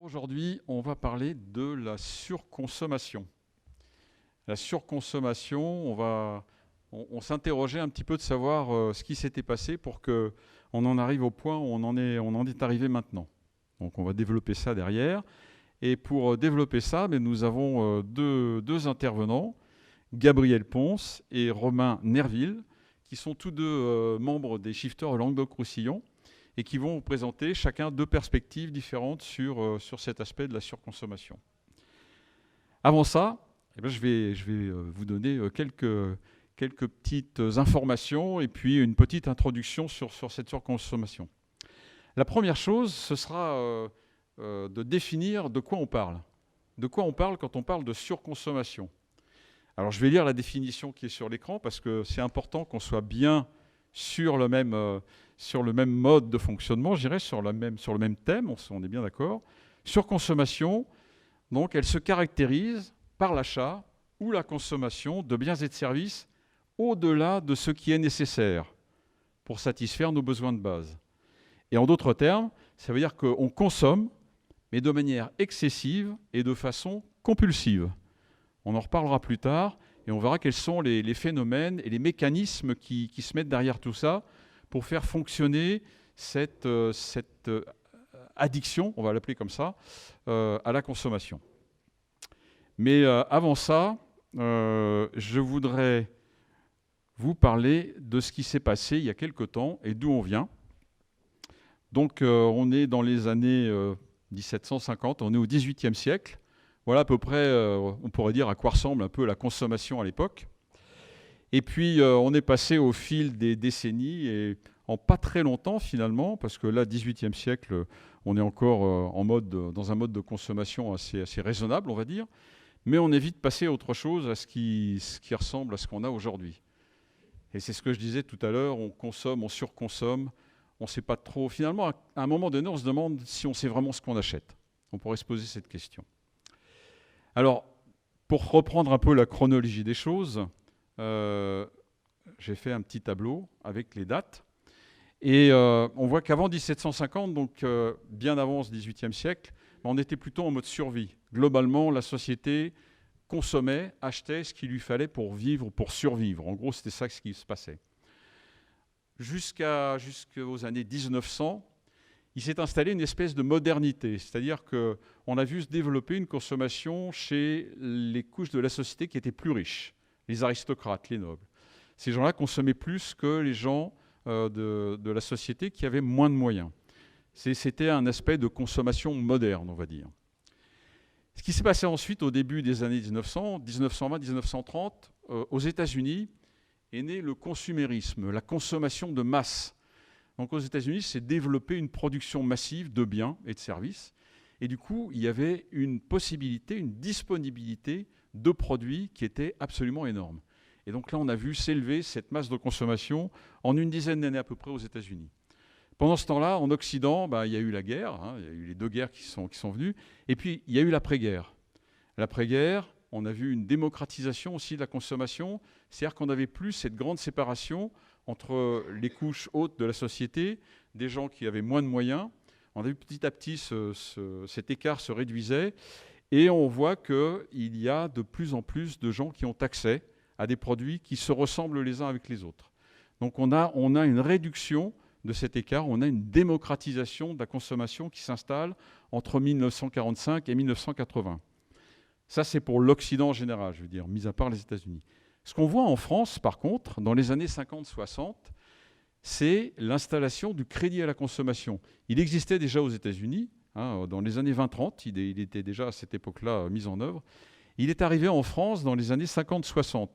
Aujourd'hui, on va parler de la surconsommation. La surconsommation, on s'interrogeait un petit peu de savoir ce qui s'était passé pour qu'on en arrive au point où on en est arrivé maintenant. Donc on va développer ça derrière. Et pour développer ça, nous avons deux intervenants, Gabriel Ponce et Romain Nerville, qui sont tous deux membres des Shifters Languedoc-Roussillon, et qui vont vous présenter chacun deux perspectives différentes sur cet aspect de la surconsommation. Avant ça, je vais vous donner quelques petites informations et puis une petite introduction sur cette surconsommation. La première chose, ce sera de définir de quoi on parle. De quoi on parle quand on parle de surconsommation. Alors je vais lire la définition qui est sur l'écran parce que c'est important qu'on soit bien sur le même mode de fonctionnement, je dirais, sur le même thème, on est bien d'accord. Surconsommation, donc, elle se caractérise par l'achat ou la consommation de biens et de services au-delà de ce qui est nécessaire pour satisfaire nos besoins de base. Et en d'autres termes, ça veut dire qu'on consomme, mais de manière excessive et de façon compulsive. On en reparlera plus tard et on verra quels sont les phénomènes et les mécanismes qui se mettent derrière tout ça pour faire fonctionner cette addiction, on va l'appeler comme ça, à la consommation. Mais avant ça, je voudrais vous parler de ce qui s'est passé il y a quelque temps et d'où on vient. Donc on est dans les années 1750, on est au XVIIIe siècle. Voilà à peu près, on pourrait dire à quoi ressemble un peu la consommation à l'époque. Et puis on est passé au fil des décennies et en pas très longtemps finalement, parce que là, 18e siècle, on est encore dans un mode de consommation assez raisonnable, on va dire, mais on est vite passé à autre chose, à ce qui ressemble à ce qu'on a aujourd'hui. Et c'est ce que je disais tout à l'heure, on consomme, on surconsomme, on ne sait pas trop. Finalement, à un moment donné, on se demande si on sait vraiment ce qu'on achète. On pourrait se poser cette question. Alors, pour reprendre un peu la chronologie des choses, j'ai fait un petit tableau avec les dates. Et on voit qu'avant 1750, donc bien avant ce XVIIIe siècle, on était plutôt en mode survie. Globalement, la société consommait, achetait ce qu'il lui fallait pour vivre, pour survivre. En gros, c'était ça ce qui se passait. Jusqu'aux années 1900, il s'est installé une espèce de modernité, c'est-à-dire qu'on a vu se développer une consommation chez les couches de la société qui étaient plus riches, les aristocrates, les nobles. Ces gens-là consommaient plus que les gens de la société qui avaient moins de moyens. C'était un aspect de consommation moderne, on va dire. Ce qui s'est passé ensuite au début des années 1900, 1920, 1930, aux États-Unis, est né le consumérisme, la consommation de masse. Donc aux États-Unis, s'est développée une production massive de biens et de services. Et du coup, il y avait une possibilité, une disponibilité de produits qui était absolument énorme. Et donc là, on a vu s'élever cette masse de consommation en une dizaine d'années à peu près aux États-Unis. Pendant ce temps-là, en Occident, il y a eu la guerre, il y a eu les deux guerres qui sont venues, et puis il y a eu l'après-guerre. L'après-guerre, on a vu une démocratisation aussi de la consommation, c'est-à-dire qu'on n'avait plus cette grande séparation entre les couches hautes de la société, des gens qui avaient moins de moyens. On a vu petit à petit cet écart se réduisait, et on voit qu'il y a de plus en plus de gens qui ont accès à des produits qui se ressemblent les uns avec les autres. Donc on a une réduction de cet écart, on a une démocratisation de la consommation qui s'installe entre 1945 et 1980. Ça, c'est pour l'Occident en général, je veux dire, mis à part les États-Unis. Ce qu'on voit en France, par contre, dans les années 50-60, c'est l'installation du crédit à la consommation. Il existait déjà aux États-Unis, dans les années 20-30, il était déjà à cette époque-là mis en œuvre. Il est arrivé en France dans les années 50-60.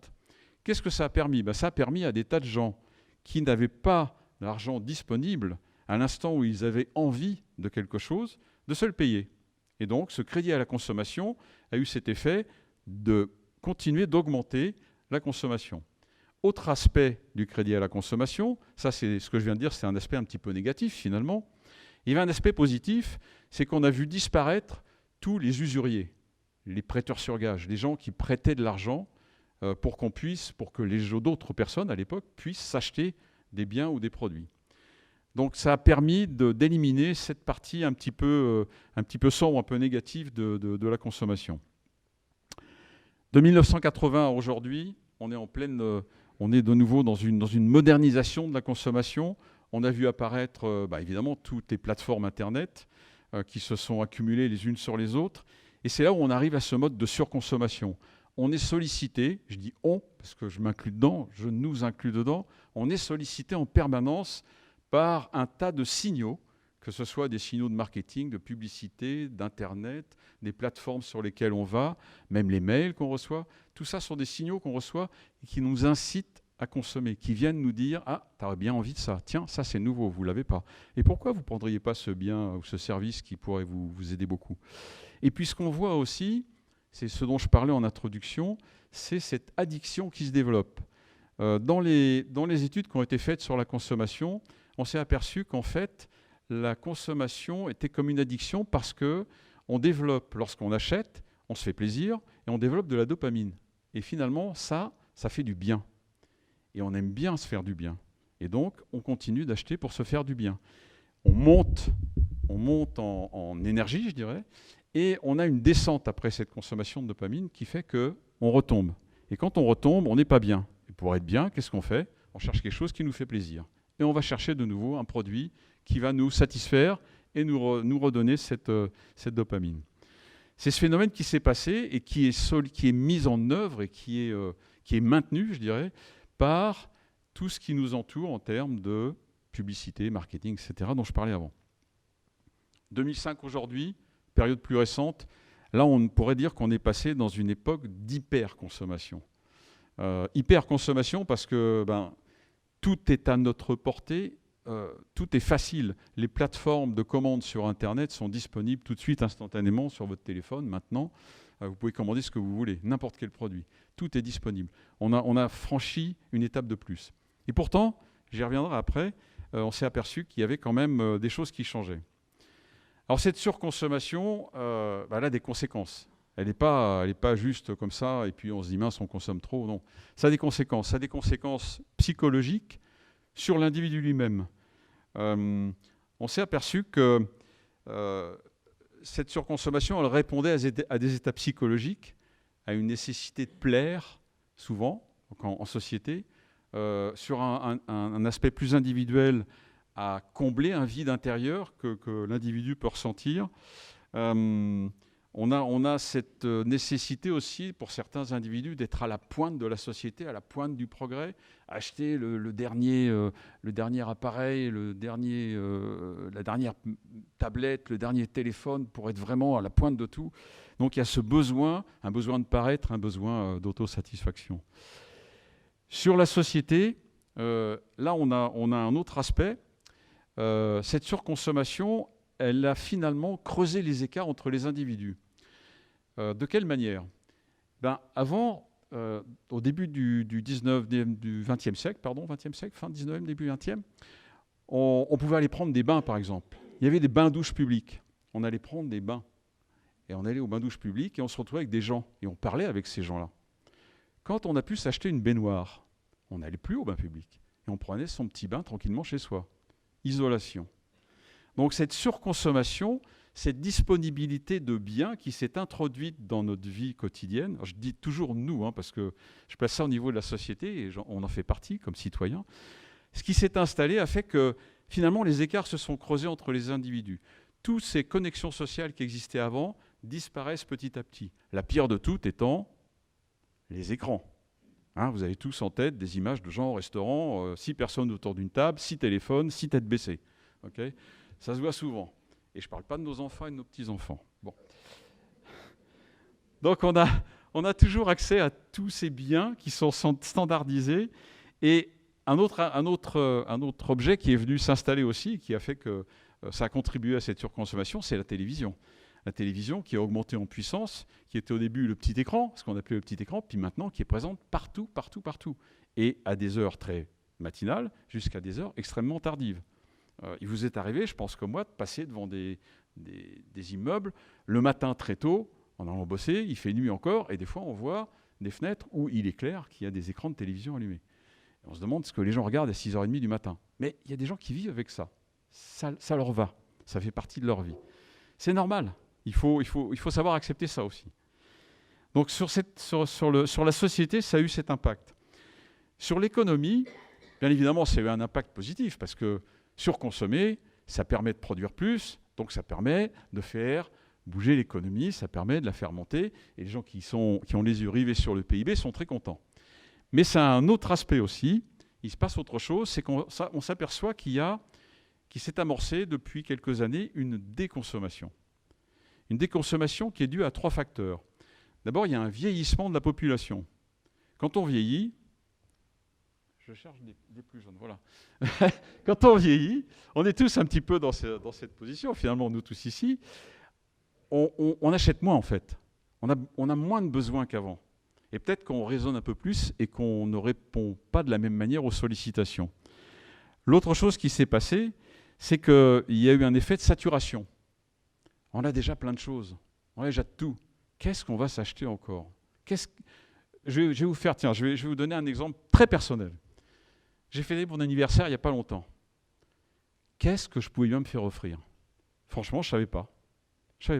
Qu'est-ce que ça a permis ? Ça a permis à des tas de gens qui n'avaient pas l'argent disponible à l'instant où ils avaient envie de quelque chose, de se le payer. Et donc, ce crédit à la consommation a eu cet effet de continuer d'augmenter la consommation. Autre aspect du crédit à la consommation, ça c'est ce que je viens de dire, c'est un aspect un petit peu négatif finalement. Il y avait un aspect positif, c'est qu'on a vu disparaître tous les usuriers, les prêteurs sur gage, les gens qui prêtaient de l'argent pour que d'autres personnes à l'époque puissent s'acheter des biens ou des produits. Donc ça a permis d'éliminer cette partie un petit peu sombre, un peu négative de la consommation. De 1980 à aujourd'hui, on est de nouveau dans une modernisation de la consommation. On a vu apparaître évidemment toutes les plateformes Internet qui se sont accumulées les unes sur les autres. Et c'est là où on arrive à ce mode de surconsommation. On est sollicité, je dis on, parce que je m'inclus dedans, je nous inclus dedans, on est sollicité en permanence par un tas de signaux, que ce soit des signaux de marketing, de publicité, d'Internet, des plateformes sur lesquelles on va, même les mails qu'on reçoit. Tout ça sont des signaux qu'on reçoit et qui nous incitent à consommer, qui viennent nous dire « Ah, tu as bien envie de ça. Tiens, ça c'est nouveau, vous ne l'avez pas. Et pourquoi vous ne prendriez pas ce bien ou ce service qui pourrait vous aider beaucoup ?» Et puis ce qu'on voit aussi, c'est ce dont je parlais en introduction, c'est cette addiction qui se développe. Dans les études qui ont été faites sur la consommation, on s'est aperçu qu'en fait, la consommation était comme une addiction parce qu'on développe, lorsqu'on achète, on se fait plaisir et on développe de la dopamine. Et finalement, ça fait du bien. Et on aime bien se faire du bien. Et donc, on continue d'acheter pour se faire du bien. On monte en énergie, je dirais, et on a une descente après cette consommation de dopamine qui fait qu'on retombe. Et quand on retombe, on n'est pas bien. Et pour être bien, qu'est-ce qu'on fait? On cherche quelque chose qui nous fait plaisir. Et on va chercher de nouveau un produit qui va nous satisfaire et nous redonner cette dopamine. C'est ce phénomène qui s'est passé et qui est mis en œuvre et qui est maintenu, je dirais, par tout ce qui nous entoure en termes de publicité, marketing, etc., dont je parlais avant. 2005 aujourd'hui, période plus récente, là on pourrait dire qu'on est passé dans une époque d'hyperconsommation. Hyperconsommation parce que tout est à notre portée, tout est facile. Les plateformes de commande sur Internet sont disponibles tout de suite, instantanément, sur votre téléphone. Maintenant, vous pouvez commander ce que vous voulez, n'importe quel produit. Tout est disponible. On a franchi une étape de plus. Et pourtant, j'y reviendrai après, on s'est aperçu qu'il y avait quand même des choses qui changeaient. Alors cette surconsommation, elle a des conséquences. Elle n'est pas juste comme ça, et puis on se dit mince, on consomme trop. Non, ça a des conséquences. Ça a des conséquences psychologiques sur l'individu lui-même. On s'est aperçu que cette surconsommation, elle répondait à des états psychologiques, à une nécessité de plaire, souvent, en société, sur un aspect plus individuel, à combler un vide intérieur que l'individu peut ressentir. On a cette nécessité aussi, pour certains individus, d'être à la pointe de la société, à la pointe du progrès, acheter le dernier appareil, la dernière tablette, le dernier téléphone, pour être vraiment à la pointe de tout. Donc il y a ce besoin, un besoin de paraître, un besoin d'autosatisfaction. Sur la société, là on a un autre aspect. Cette surconsommation, elle a finalement creusé les écarts entre les individus. De quelle manière? Avant, au début du 20e siècle, fin 19e, début 20e, on pouvait aller prendre des bains, par exemple. Il y avait des bains-douches publics. On allait prendre des bains. Et on allait aux bains-douches publics et on se retrouvait avec des gens. Et on parlait avec ces gens-là. Quand on a pu s'acheter une baignoire, on n'allait plus au bain public. Et on prenait son petit bain tranquillement chez soi. Isolation. Donc cette surconsommation, cette disponibilité de biens qui s'est introduite dans notre vie quotidienne, alors je dis toujours nous, parce que je place ça au niveau de la société et on en fait partie comme citoyens, ce qui s'est installé a fait que finalement les écarts se sont creusés entre les individus. Toutes ces connexions sociales qui existaient avant disparaissent petit à petit. La pire de toutes étant les écrans. Vous avez tous en tête des images de gens au restaurant, 6 personnes autour d'une table, 6 téléphones, 6 têtes baissées. Okay, ça se voit souvent. Et je ne parle pas de nos enfants et de nos petits-enfants. Bon. Donc on a toujours accès à tous ces biens qui sont standardisés. Et un autre objet qui est venu s'installer aussi, qui a fait que ça a contribué à cette surconsommation, c'est la télévision. La télévision qui a augmenté en puissance, qui était au début le petit écran, ce qu'on appelait le petit écran, puis maintenant qui est présente partout. Et à des heures très matinales jusqu'à des heures extrêmement tardives. Il vous est arrivé, je pense comme moi, de passer devant des immeubles le matin très tôt, en allant bosser, il fait nuit encore, et des fois on voit des fenêtres où il est clair qu'il y a des écrans de télévision allumés. Et on se demande ce que les gens regardent à 6h30 du matin. Mais il y a des gens qui vivent avec ça. ça leur va. Ça fait partie de leur vie. C'est normal. Il faut savoir accepter ça aussi. Donc sur la société, ça a eu cet impact. Sur l'économie, bien évidemment, ça a eu un impact positif parce que surconsommer, ça permet de produire plus, donc ça permet de faire bouger l'économie, ça permet de la faire monter, et les gens qui ont les yeux rivés sur le PIB sont très contents. Mais ça a un autre aspect aussi, il se passe autre chose, c'est qu'on s'aperçoit qu'il s'est amorcé depuis quelques années une déconsommation. Une déconsommation qui est due à 3 facteurs. D'abord, il y a un vieillissement de la population. Quand on vieillit, je cherche des plus jeunes, voilà. Quand on vieillit, on est tous un petit peu dans cette position, finalement, nous tous ici, on achète moins en fait. On a moins de besoins qu'avant. Et peut-être qu'on raisonne un peu plus et qu'on ne répond pas de la même manière aux sollicitations. L'autre chose qui s'est passée, c'est qu'il y a eu un effet de saturation. On a déjà plein de choses, on a déjà tout. Qu'est-ce qu'on va s'acheter encore ? Je vais vous faire, tiens, je vais vous donner un exemple très personnel. J'ai fêté mon anniversaire il n'y a pas longtemps. Qu'est-ce que je pouvais bien me faire offrir ? Franchement, je ne savais pas. Je ne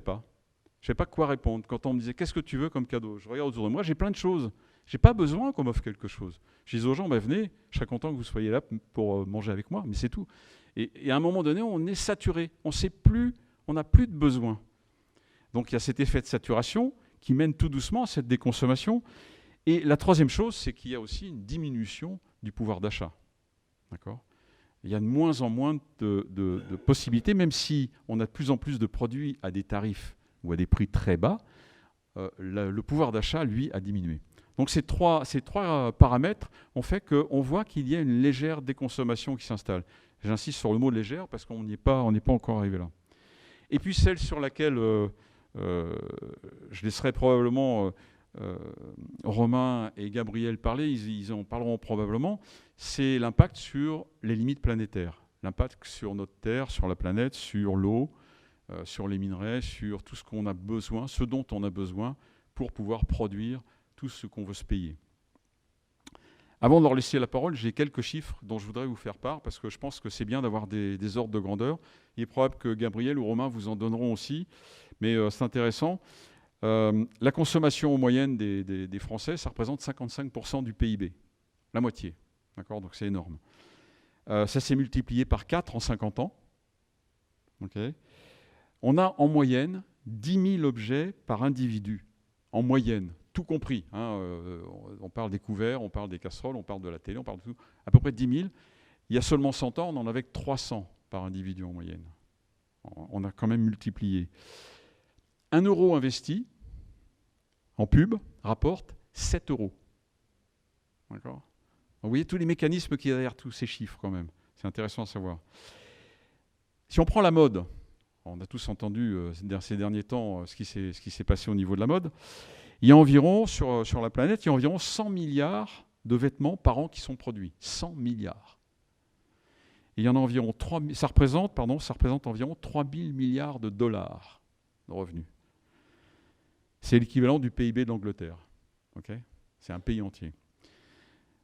savais pas quoi répondre. Quand on me disait « Qu'est-ce que tu veux comme cadeau ?» Je regarde autour de moi, j'ai plein de choses. Je n'ai pas besoin qu'on m'offre quelque chose. Je dis aux gens « Venez, je serais content que vous soyez là pour manger avec moi. » Mais c'est tout. Et à un moment donné, on est saturé. On n'a plus de besoin. Donc il y a cet effet de saturation qui mène tout doucement à cette déconsommation. Et la troisième chose, c'est qu'il y a aussi une diminution du pouvoir d'achat. D'accord ? Il y a de moins en moins de possibilités, même si on a de plus en plus de produits à des tarifs ou à des prix très bas, le pouvoir d'achat, lui, a diminué. Donc ces trois paramètres ont fait qu'on voit qu'il y a une légère déconsommation qui s'installe. J'insiste sur le mot légère parce qu'on n'est pas encore arrivé là. Et puis celle sur laquelle je laisserai probablement Romain et Gabriel parler, ils en parleront probablement, c'est l'impact sur les limites planétaires, l'impact sur notre Terre, sur la planète, sur l'eau, sur les minerais, sur tout ce qu'on a besoin, ce dont on a besoin pour pouvoir produire tout ce qu'on veut se payer. Avant de leur laisser la parole, j'ai quelques chiffres dont je voudrais vous faire part, parce que je pense que c'est bien d'avoir des ordres de grandeur. Il est probable que Gabriel ou Romain vous en donneront aussi, mais c'est intéressant. La consommation moyenne des Français, ça représente 55% du PIB, la moitié. D'accord ? Donc c'est énorme. Ça s'est multiplié par 4 en 50 ans. Okay. On a en moyenne 10 000 objets par individu, en moyenne, tout compris. On parle des couverts, on parle des casseroles, on parle de la télé, on parle de tout. À peu près 10 000. Il y a seulement 100 ans, on en avait que 300 par individu en moyenne. On a quand même multiplié. 1 euro investi en pub rapporte 7 euros. D'accord ? Vous voyez tous les mécanismes qu'il y a derrière tous ces chiffres quand même. C'est intéressant à savoir. Si on prend la mode, on a tous entendu ces derniers temps ce qui s'est passé au niveau de la mode. Il y a environ, sur la planète, il y a environ 100 milliards de vêtements par an qui sont produits. 100 milliards. Et il y en a environ ça représente environ 3 000 milliards de dollars de revenus. C'est l'équivalent du PIB de l'Angleterre. Okay ? C'est un pays entier.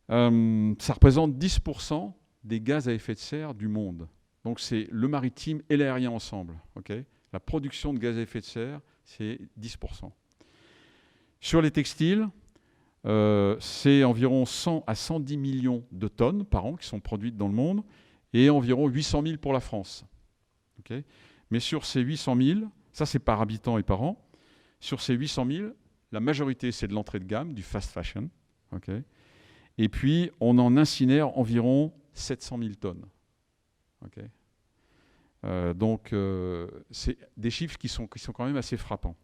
Ça représente 10% des gaz à effet de serre du monde. Donc c'est le maritime et l'aérien ensemble. Okay ? La production de gaz à effet de serre, c'est 10%. Sur les textiles, c'est environ 100 à 110 millions de tonnes par an qui sont produites dans le monde et environ 800 000 pour la France. Okay ? Mais sur ces 800 000, ça c'est par habitant et par an, sur ces 800 000, la majorité c'est de l'entrée de gamme, du fast fashion. Okay ? Et puis on en incinère environ 700 000 tonnes. Okay ? Donc c'est des chiffres qui sont quand même assez frappants.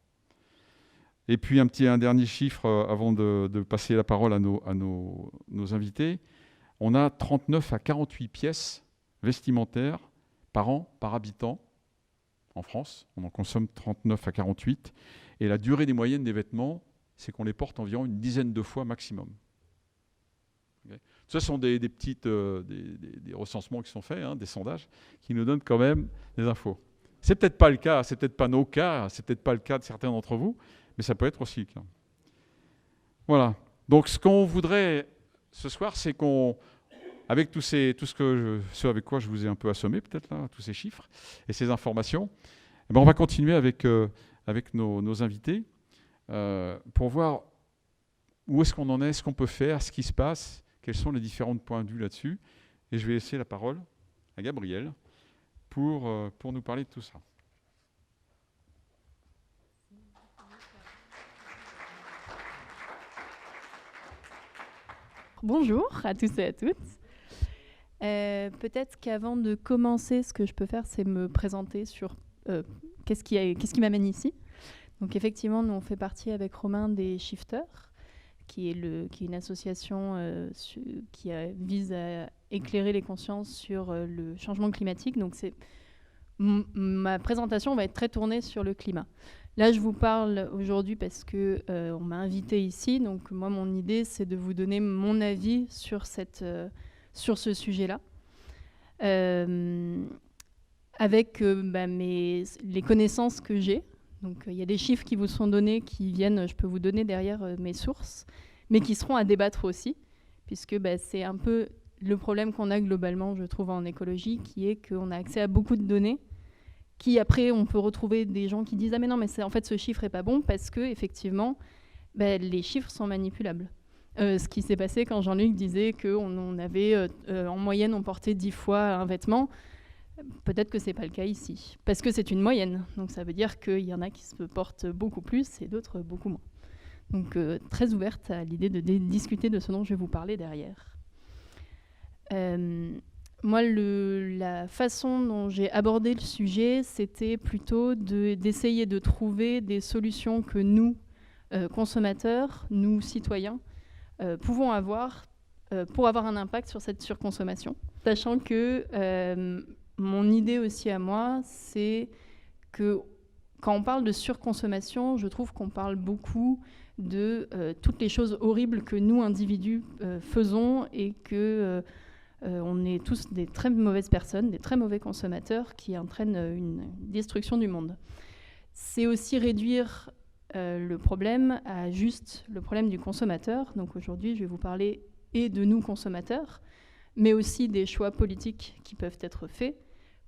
Et puis un dernier chiffre avant de passer la parole à nos invités. On a 39 à 48 pièces vestimentaires par an, par habitant en France. On en consomme 39 à 48. Et la durée des moyennes des vêtements, c'est qu'on les porte environ une dizaine de fois maximum. Okay. Ce sont des recensements qui sont faits, des sondages, qui nous donnent quand même des infos. C'est peut-être pas le cas, c'est peut-être pas nos cas, c'est peut-être pas le cas de certains d'entre vous, mais ça peut être aussi le cas. Voilà. Donc ce qu'on voudrait ce soir, c'est qu'on avec ce avec quoi je vous ai un peu assommé, peut-être, là, tous ces chiffres et ces informations, eh ben, on va continuer avec nos invités pour voir où est-ce qu'on en est, ce qu'on peut faire, ce qui se passe, quels sont les différents points de vue là-dessus. Et je vais laisser la parole à Gabriel pour nous parler de tout ça. Bonjour à tous et à toutes. Peut-être qu'avant de commencer, ce que je peux faire, c'est me présenter sur qu'est-ce qui m'amène ici. Donc effectivement, nous on fait partie avec Romain des Shifters, qui est une association qui vise à éclairer les consciences sur le changement climatique. Donc ma présentation va être très tournée sur le climat. Là, je vous parle aujourd'hui parce que on m'a invité ici. Donc moi, mon idée, c'est de vous donner mon avis sur ce sujet-là, avec les connaissances que j'ai. Donc il y a des chiffres qui vous sont donnés, qui viennent, je peux vous donner derrière mes sources, mais qui seront à débattre aussi, puisque c'est un peu le problème qu'on a globalement, je trouve, en écologie, qui est qu'on a accès à beaucoup de données, qui après, on peut retrouver des gens qui disent « Ah mais non, mais en fait, ce chiffre n'est pas bon », parce que effectivement, les chiffres sont manipulables. Ce qui s'est passé quand Jean-Luc disait qu'on avait, en moyenne, on portait 10 fois un vêtement, peut-être que ce n'est pas le cas ici, parce que c'est une moyenne. Donc ça veut dire qu'il y en a qui se portent beaucoup plus et d'autres beaucoup moins. Donc très ouverte à l'idée de discuter de ce dont je vais vous parler derrière. Moi, la façon dont j'ai abordé le sujet, c'était plutôt d'essayer de trouver des solutions que nous, consommateurs, nous, citoyens, pouvons avoir pour avoir un impact sur cette surconsommation. Sachant que mon idée aussi à moi, c'est que quand on parle de surconsommation, je trouve qu'on parle beaucoup de toutes les choses horribles que nous, individus, faisons et que on est tous des très mauvaises personnes, des très mauvais consommateurs qui entraînent une destruction du monde. C'est aussi réduire le problème à juste le problème du consommateur. Donc aujourd'hui, je vais vous parler et de nous consommateurs, mais aussi des choix politiques qui peuvent être faits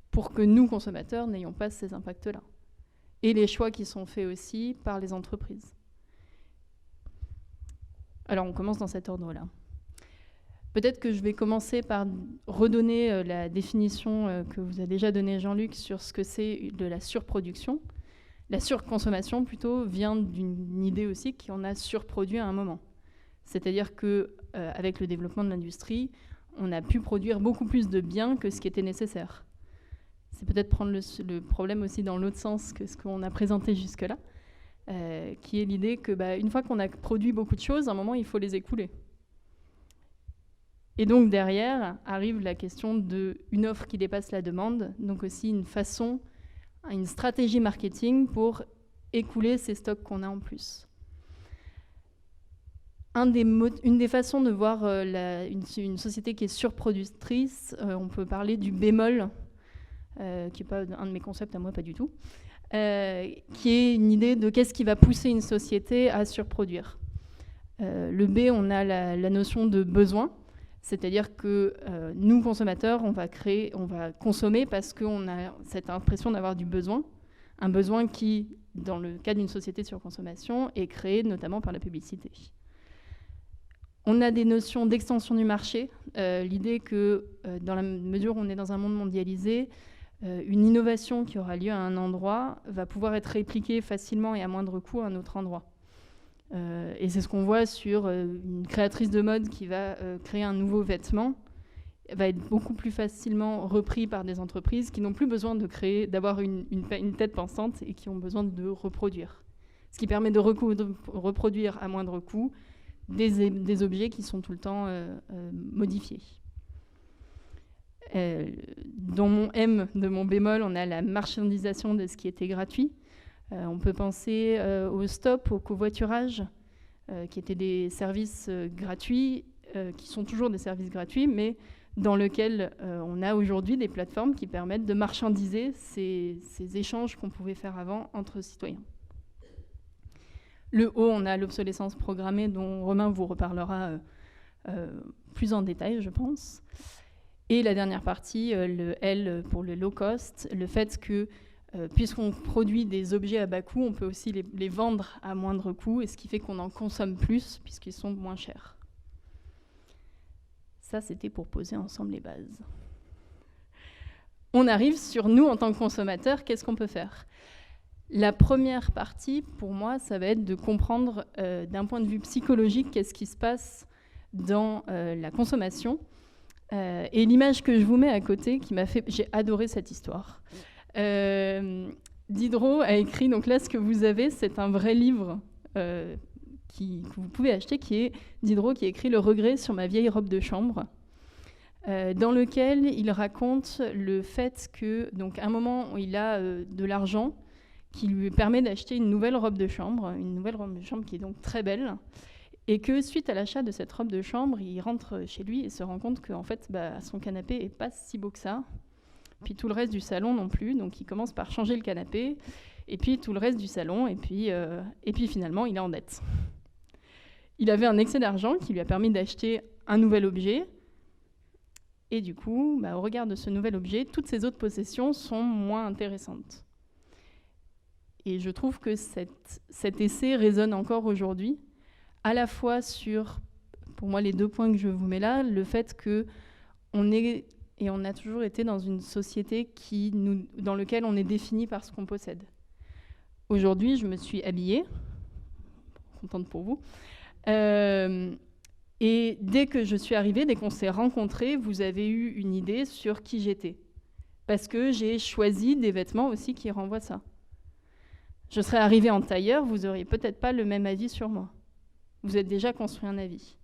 pour que nous, consommateurs, n'ayons pas ces impacts-là. Et les choix qui sont faits aussi par les entreprises. Alors on commence dans cet ordre-là. Peut-être que je vais commencer par redonner la définition que vous a déjà donnée Jean-Luc sur ce que c'est de la surproduction. La surconsommation, plutôt, vient d'une idée aussi qu'on a surproduit à un moment. C'est-à-dire qu'avec le développement de l'industrie, on a pu produire beaucoup plus de biens que ce qui était nécessaire. C'est peut-être prendre le problème aussi dans l'autre sens que ce qu'on a présenté jusque-là, qui est l'idée que une fois qu'on a produit beaucoup de choses, à un moment, il faut les écouler. Et donc derrière arrive la question d'une offre qui dépasse la demande, donc aussi une stratégie marketing pour écouler ces stocks qu'on a en plus. Une des façons de voir une société qui est surproductrice, on peut parler du bémol, qui n'est pas un de mes concepts à moi, pas du tout, qui est une idée de qu'est-ce qui va pousser une société à surproduire. Le B, on a la notion de besoin. C'est-à-dire que nous, consommateurs, on va consommer parce qu'on a cette impression d'avoir du besoin, un besoin qui, dans le cas d'une société de surconsommation, est créé notamment par la publicité. On a des notions d'extension du marché, l'idée que dans la mesure où on est dans un monde mondialisé, une innovation qui aura lieu à un endroit va pouvoir être répliquée facilement et à moindre coût à un autre endroit. Et c'est ce qu'on voit sur une créatrice de mode qui va créer un nouveau vêtement, va être beaucoup plus facilement repris par des entreprises qui n'ont plus besoin d'avoir une tête pensante et qui ont besoin de reproduire. Ce qui permet de reproduire à moindre coût des objets qui sont tout le temps modifiés. Dans mon M de mon bémol, on a la marchandisation de ce qui était gratuit. On peut penser au stop, au covoiturage, qui étaient des services gratuits, qui sont toujours des services gratuits, mais dans lesquels on a aujourd'hui des plateformes qui permettent de marchandiser ces échanges qu'on pouvait faire avant entre citoyens. Le O, on a l'obsolescence programmée, dont Romain vous reparlera plus en détail, je pense. Et la dernière partie, le L pour le low cost, le fait que puisqu'on produit des objets à bas coût, on peut aussi les vendre à moindre coût, et ce qui fait qu'on en consomme plus puisqu'ils sont moins chers. Ça, c'était pour poser ensemble les bases. On arrive sur nous en tant que consommateurs, qu'est-ce qu'on peut faire ? La première partie, pour moi, ça va être de comprendre d'un point de vue psychologique qu'est-ce qui se passe dans la consommation. Et l'image que je vous mets à côté, qui m'a fait... J'ai adoré cette histoire. Diderot a écrit, donc là, ce que vous avez, c'est un vrai livre que vous pouvez acheter, qui est Diderot, qui a écrit « Le regret sur ma vieille robe de chambre ». Dans lequel il raconte le fait que, donc, à un moment où il a de l'argent qui lui permet d'acheter une nouvelle robe de chambre qui est donc très belle, et que suite à l'achat de cette robe de chambre, il rentre chez lui et se rend compte qu'en fait, son canapé n'est pas si beau que ça, puis tout le reste du salon non plus, donc il commence par changer le canapé, et puis tout le reste du salon, et puis finalement, il est en dette. Il avait un excès d'argent qui lui a permis d'acheter un nouvel objet. Et du coup, au regard de ce nouvel objet, toutes ses autres possessions sont moins intéressantes. Et je trouve que cet essai résonne encore aujourd'hui, à la fois sur, pour moi, les 2 points que je vous mets là, le fait qu'on est, et on a toujours été dans une société dans laquelle on est défini par ce qu'on possède. Aujourd'hui, je me suis habillée, contente pour vous, et dès que je suis arrivée, dès qu'on s'est rencontrés, vous avez eu une idée sur qui j'étais. Parce que j'ai choisi des vêtements aussi qui renvoient ça. Je serais arrivée en tailleur, vous n'auriez peut-être pas le même avis sur moi. Vous êtes déjà construit un avis.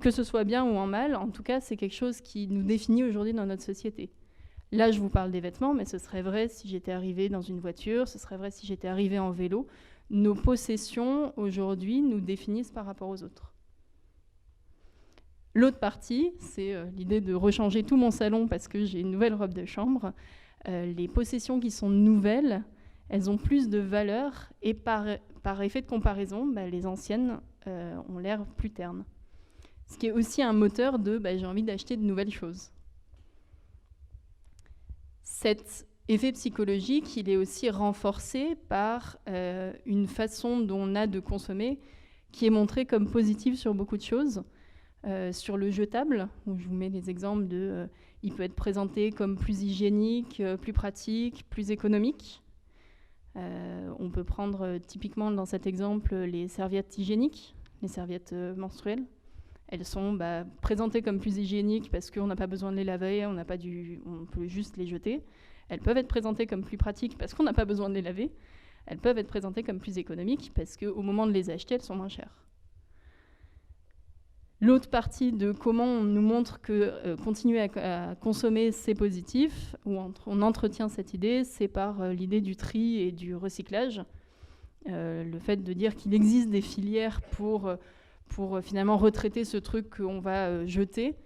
Que ce soit bien ou en mal, en tout cas, c'est quelque chose qui nous définit aujourd'hui dans notre société. Là, je vous parle des vêtements, mais ce serait vrai si j'étais arrivée dans une voiture, ce serait vrai si j'étais arrivée en vélo. Nos possessions, aujourd'hui, nous définissent par rapport aux autres. L'autre partie, c'est l'idée de rechanger tout mon salon parce que j'ai une nouvelle robe de chambre. Les possessions qui sont nouvelles, elles ont plus de valeur et par effet de comparaison, les anciennes ont l'air plus ternes. Ce qui est aussi un moteur de j'ai envie d'acheter de nouvelles choses. Cet effet psychologique, il est aussi renforcé par une façon dont on a de consommer qui est montrée comme positive sur beaucoup de choses. Sur le jetable, où je vous mets des exemples il peut être présenté comme plus hygiénique, plus pratique, plus économique. On peut prendre typiquement dans cet exemple les serviettes hygiéniques, les serviettes menstruelles. Elles sont présentées comme plus hygiéniques parce qu'on n'a pas besoin de les laver, on peut juste les jeter. Elles peuvent être présentées comme plus pratiques parce qu'on n'a pas besoin de les laver. Elles peuvent être présentées comme plus économiques parce qu'au moment de les acheter, elles sont moins chères. L'autre partie de comment on nous montre que continuer à consommer, c'est positif, où on entretient cette idée, c'est par l'idée du tri et du recyclage. Le fait de dire qu'il existe des filières pour finalement retraiter ce truc qu'on va jeter,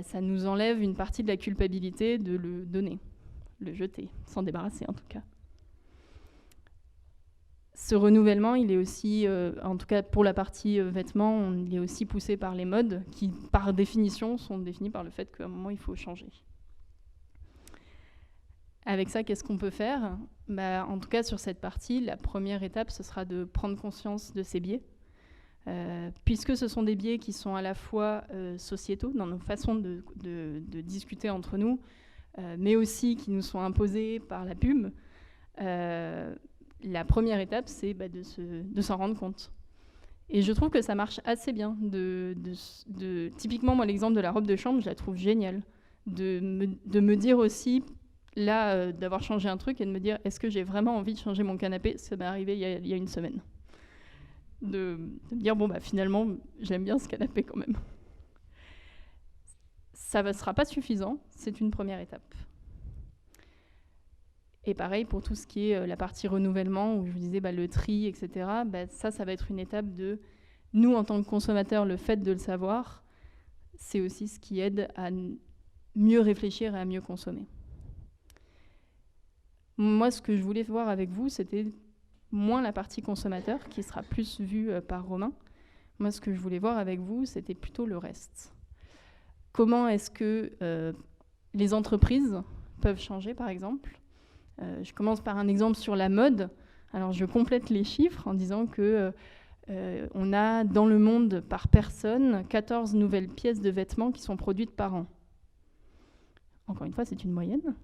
ça nous enlève une partie de la culpabilité de le donner, le jeter, s'en débarrasser en tout cas. Ce renouvellement, il est aussi, en tout cas pour la partie vêtements, il est aussi poussé par les modes qui, par définition, sont définis par le fait qu'à un moment, il faut changer. Avec ça, qu'est-ce qu'on peut faire ? En tout cas, sur cette partie, la première étape, ce sera de prendre conscience de ces biais, puisque ce sont des biais qui sont à la fois sociétaux, dans nos façons de discuter entre nous, mais aussi qui nous sont imposés par la pub. La première étape, c'est de s'en rendre compte. Et je trouve que ça marche assez bien. Typiquement, moi, l'exemple de la robe de chambre, je la trouve géniale. De me dire aussi, là, d'avoir changé un truc et de me dire, est-ce que j'ai vraiment envie de changer mon canapé ? Ça m'est arrivé il y a une semaine. De me dire, finalement, j'aime bien ce canapé quand même. Ça ne sera pas suffisant, c'est une première étape. Et pareil pour tout ce qui est la partie renouvellement, où je vous disais le tri, etc. Ça va être une étape de nous, en tant que consommateurs, le fait de le savoir, c'est aussi ce qui aide à mieux réfléchir et à mieux consommer. Moi, ce que je voulais voir avec vous, c'était moins la partie consommateur, qui sera plus vue par Romain. Moi, ce que je voulais voir avec vous, c'était plutôt le reste. Comment est-ce que les entreprises peuvent changer, par exemple ? Je commence par un exemple sur la mode. Alors, je complète les chiffres en disant que on a dans le monde, par personne, 14 nouvelles pièces de vêtements qui sont produites par an. Encore une fois, c'est une moyenne.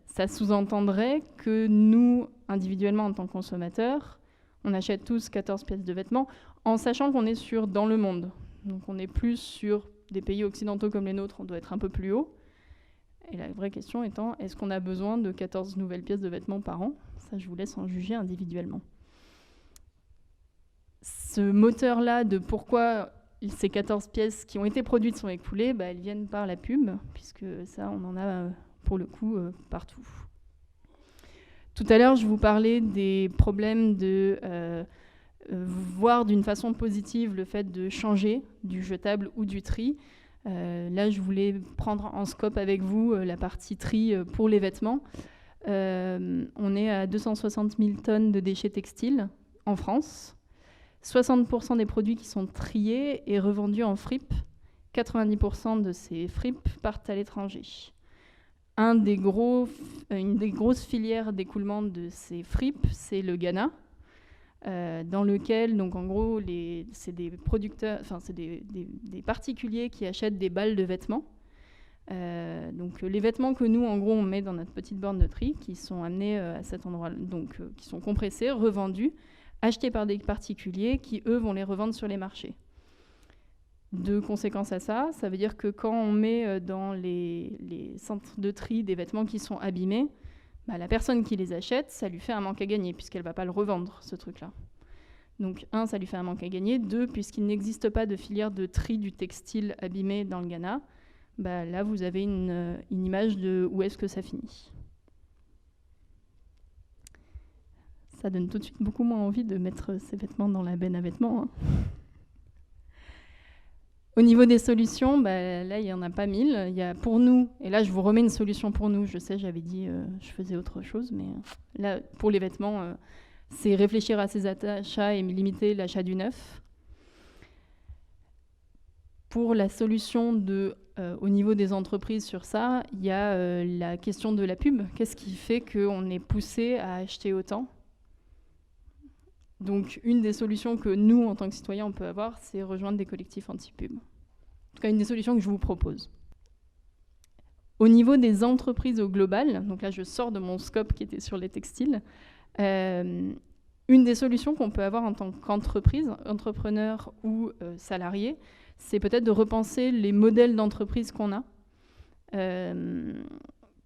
Ça sous-entendrait que nous, individuellement, en tant que consommateurs, on achète tous 14 pièces de vêtements, en sachant qu'on est dans le monde. Donc on est plus sur des pays occidentaux comme les nôtres, on doit être un peu plus haut. Et la vraie question étant, est-ce qu'on a besoin de 14 nouvelles pièces de vêtements par an ? Ça, je vous laisse en juger individuellement. Ce moteur-là de pourquoi ces 14 pièces qui ont été produites sont écoulées, elles viennent par la pub, puisque ça, on en a pour le coup partout. Tout à l'heure, je vous parlais des problèmes de voir d'une façon positive le fait de changer du jetable ou du tri. Là, je voulais prendre en scope avec vous la partie tri pour les vêtements. On est à 260 000 tonnes de déchets textiles en France. 60% des produits qui sont triés et revendus en fripe. 90% de ces fripes partent à l'étranger. Une des grosses filières d'écoulement de ces fripes, c'est le Ghana, dans lequel, donc en gros, c'est des producteurs, enfin c'est des particuliers qui achètent des balles de vêtements. Donc les vêtements que nous, en gros, on met dans notre petite borne de tri, qui sont amenés à cet endroit, donc qui sont compressés, revendus, achetés par des particuliers qui, eux, vont les revendre sur les marchés. De conséquence à ça, ça veut dire que quand on met dans les centres de tri des vêtements qui sont abîmés, la personne qui les achète, ça lui fait un manque à gagner, puisqu'elle ne va pas le revendre, ce truc-là. Donc, ça lui fait un manque à gagner. 2, puisqu'il n'existe pas de filière de tri du textile abîmé dans le Ghana, là, vous avez une image de où est-ce que ça finit. Ça donne tout de suite beaucoup moins envie de mettre ces vêtements dans la benne à vêtements. Hein. Au niveau des solutions, là, il n'y en a pas 1000. Il y a pour nous, et là, je vous remets une solution pour nous. Je sais, j'avais dit je faisais autre chose, mais là, pour les vêtements, c'est réfléchir à ses achats et limiter l'achat du neuf. Pour la solution au niveau des entreprises sur ça, il y a la question de la pub. Qu'est-ce qui fait qu'on est poussé à acheter autant ? Donc, une des solutions que nous, en tant que citoyens, on peut avoir, c'est rejoindre des collectifs anti-pub. En tout cas, une des solutions que je vous propose. Au niveau des entreprises au global, donc là, je sors de mon scope qui était sur les textiles, une des solutions qu'on peut avoir en tant qu'entreprise, entrepreneur ou salarié, c'est peut-être de repenser les modèles d'entreprise qu'on a.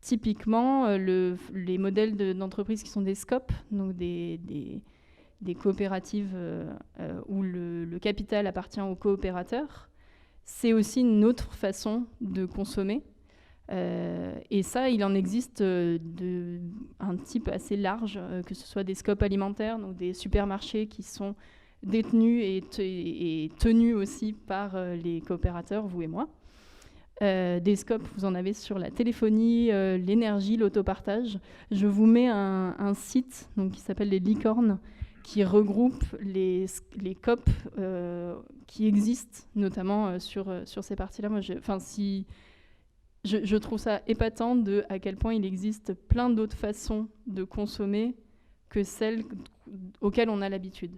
Typiquement, les modèles d'entreprise qui sont des scopes, donc des coopératives où le capital appartient aux coopérateurs, c'est aussi une autre façon de consommer. Et ça, il en existe un type assez large, que ce soit des scopes alimentaires, donc des supermarchés qui sont détenus et tenus aussi par les coopérateurs, vous et moi. Des scopes, vous en avez sur la téléphonie, l'énergie, l'autopartage. Je vous mets un site donc, qui s'appelle les Licornes, qui regroupe les COP qui existent, notamment sur ces parties-là. Moi, je trouve ça épatant à quel point il existe plein d'autres façons de consommer que celles auxquelles on a l'habitude.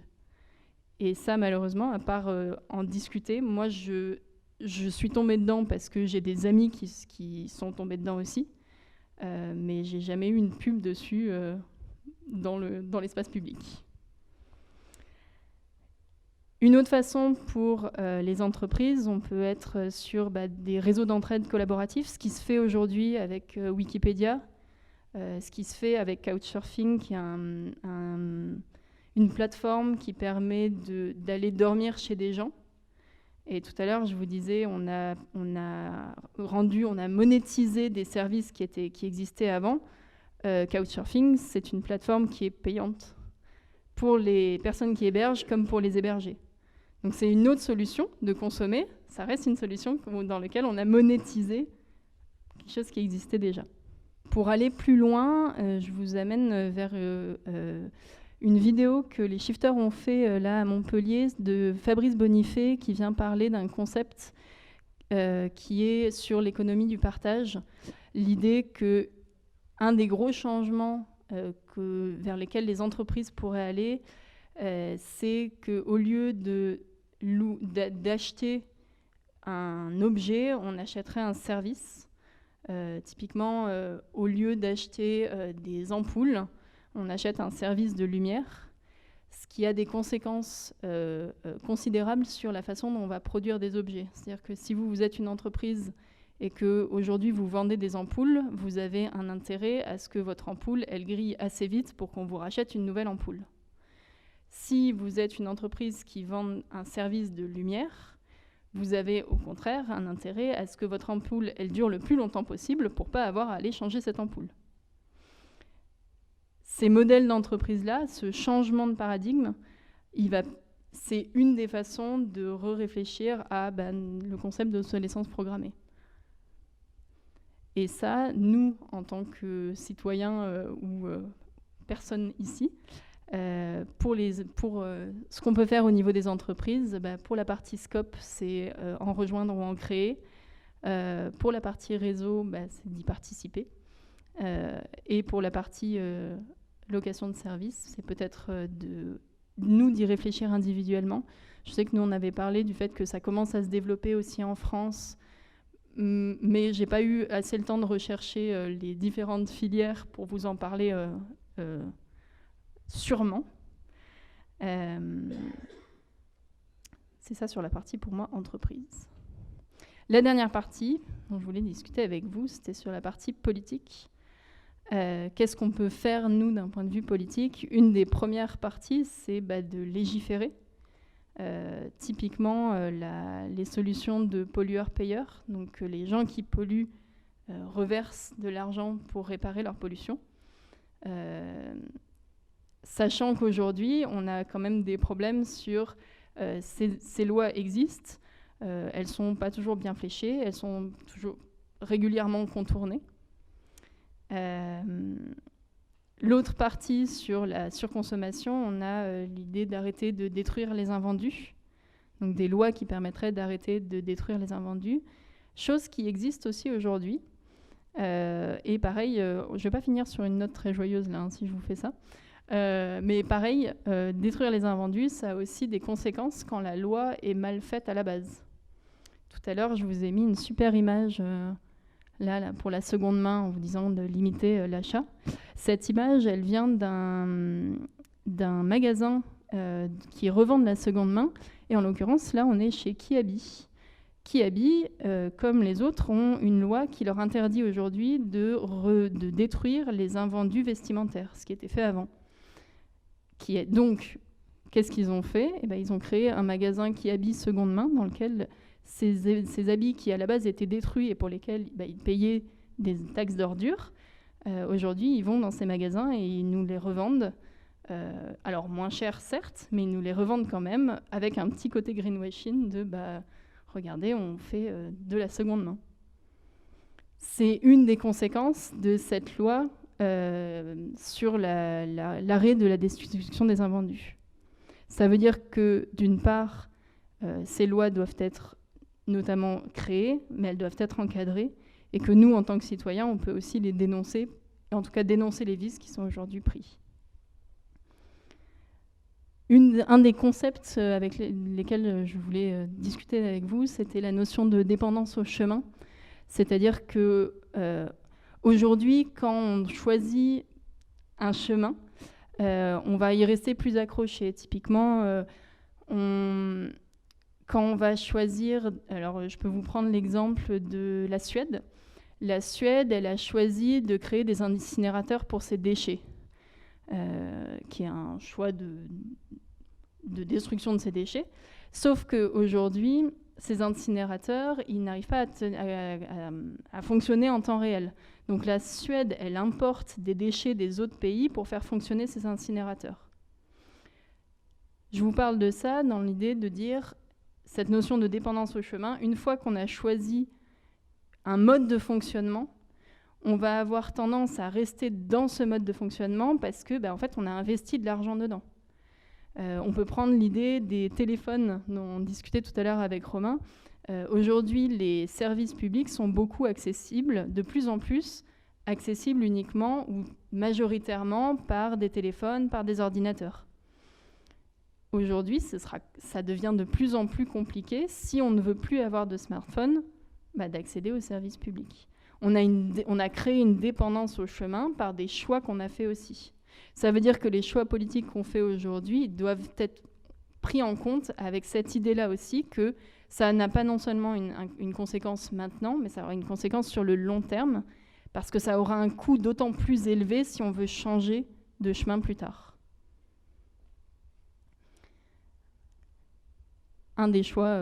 Et ça, malheureusement, à part en discuter, moi, je suis tombée dedans parce que j'ai des amis qui sont tombés dedans aussi, mais j'ai jamais eu une pub dessus dans l'espace public. Une autre façon pour les entreprises, on peut être sur des réseaux d'entraide collaboratifs, ce qui se fait aujourd'hui avec Wikipédia, ce qui se fait avec Couchsurfing, qui est une plateforme qui permet d'aller dormir chez des gens. Et tout à l'heure, je vous disais, on a monétisé des services qui existaient avant. Couchsurfing, c'est une plateforme qui est payante pour les personnes qui hébergent comme pour les hébergés. Donc c'est une autre solution de consommer. Ça reste une solution dans laquelle on a monétisé quelque chose qui existait déjà. Pour aller plus loin, je vous amène vers une vidéo que les shifters ont fait là à Montpellier de Fabrice Bonifay qui vient parler d'un concept qui est sur l'économie du partage. L'idée que un des gros changements vers lesquels les entreprises pourraient aller, c'est qu'au lieu d'acheter un objet, on achèterait un service. Typiquement, au lieu d'acheter des ampoules, on achète un service de lumière, ce qui a des conséquences considérables sur la façon dont on va produire des objets. C'est-à-dire que si vous êtes une entreprise et qu'aujourd'hui vous vendez des ampoules, vous avez un intérêt à ce que votre ampoule, elle grille assez vite pour qu'on vous rachète une nouvelle ampoule. Si vous êtes une entreprise qui vend un service de lumière, vous avez au contraire un intérêt à ce que votre ampoule, elle dure le plus longtemps possible pour ne pas avoir à aller changer cette ampoule. Ces modèles d'entreprise-là, ce changement de paradigme, c'est une des façons de réfléchir à le concept d'obsolescence programmée. Et ça, nous, en tant que citoyens ou personnes ici, pour ce qu'on peut faire au niveau des entreprises, pour la partie scope, c'est en rejoindre ou en créer. Pour la partie réseau, c'est d'y participer. Et pour la partie location de services, c'est peut-être d'y réfléchir individuellement. Je sais que nous, on avait parlé du fait que ça commence à se développer aussi en France, mais je n'ai pas eu assez le temps de rechercher les différentes filières pour vous en parler sûrement. C'est ça sur la partie, pour moi, entreprise. La dernière partie dont je voulais discuter avec vous, c'était sur la partie politique. Qu'est-ce qu'on peut faire, nous, d'un point de vue politique ? Une des premières parties, c'est de légiférer. Typiquement, les solutions de pollueur-payeur, donc les gens qui polluent reversent de l'argent pour réparer leur pollution. Sachant qu'aujourd'hui, on a quand même des problèmes sur ces lois existent, elles ne sont pas toujours bien fléchées, elles sont toujours régulièrement contournées. L'autre partie sur la surconsommation, on a l'idée d'arrêter de détruire les invendus, donc des lois qui permettraient d'arrêter de détruire les invendus, chose qui existe aussi aujourd'hui. Et pareil, je ne vais pas finir sur une note très joyeuse là, si je vous fais ça. Mais pareil, détruire les invendus, ça a aussi des conséquences quand la loi est mal faite à la base. Tout à l'heure, je vous ai mis une super image là, pour la seconde main en vous disant de limiter l'achat. Cette image, elle vient d'un magasin qui revend de la seconde main. Et en l'occurrence, là, on est chez Kiabi. Kiabi, comme les autres, ont une loi qui leur interdit aujourd'hui de détruire les invendus vestimentaires, ce qui était fait avant. Donc, qu'est-ce qu'ils ont fait ? Ils ont créé un magasin Kiabi seconde main dans lequel ces habits qui à la base étaient détruits et pour lesquels ils payaient des taxes d'ordures, aujourd'hui ils vont dans ces magasins et ils nous les revendent, alors moins cher certes, mais ils nous les revendent quand même avec un petit côté greenwashing de regardez, on fait de la seconde main. C'est une des conséquences de cette loi sur l'arrêt de la destruction des invendus. Ça veut dire que d'une part, ces lois doivent être notamment créées, mais elles doivent être encadrées, et que nous, en tant que citoyens, on peut aussi les dénoncer, en tout cas dénoncer les vices qui sont aujourd'hui pris. Un des concepts avec lesquels je voulais discuter avec vous, c'était la notion de dépendance au chemin. C'est-à-dire que aujourd'hui, quand on choisit un chemin, on va y rester plus accroché. Typiquement, quand on va choisir... Alors, je peux vous prendre l'exemple de la Suède. La Suède, elle a choisi de créer des incinérateurs pour ses déchets, qui est un choix de destruction de ses déchets. Sauf qu'aujourd'hui, ces incinérateurs, ils n'arrivent pas à fonctionner en temps réel. Donc la Suède, elle importe des déchets des autres pays pour faire fonctionner ces incinérateurs. Je vous parle de ça dans l'idée de dire cette notion de dépendance au chemin, une fois qu'on a choisi un mode de fonctionnement, on va avoir tendance à rester dans ce mode de fonctionnement parce que, en fait, on a investi de l'argent dedans. On peut prendre l'idée des téléphones dont on discutait tout à l'heure avec Romain. Aujourd'hui, les services publics sont beaucoup accessibles, de plus en plus accessibles uniquement ou majoritairement par des téléphones, par des ordinateurs. Aujourd'hui, ça devient de plus en plus compliqué, si on ne veut plus avoir de smartphone, d'accéder aux services publics. On a créé une dépendance au chemin par des choix qu'on a fait aussi. Ça veut dire que les choix politiques qu'on fait aujourd'hui doivent être pris en compte avec cette idée-là aussi que ça n'a pas non seulement une conséquence maintenant, mais ça aura une conséquence sur le long terme, parce que ça aura un coût d'autant plus élevé si on veut changer de chemin plus tard. Un des choix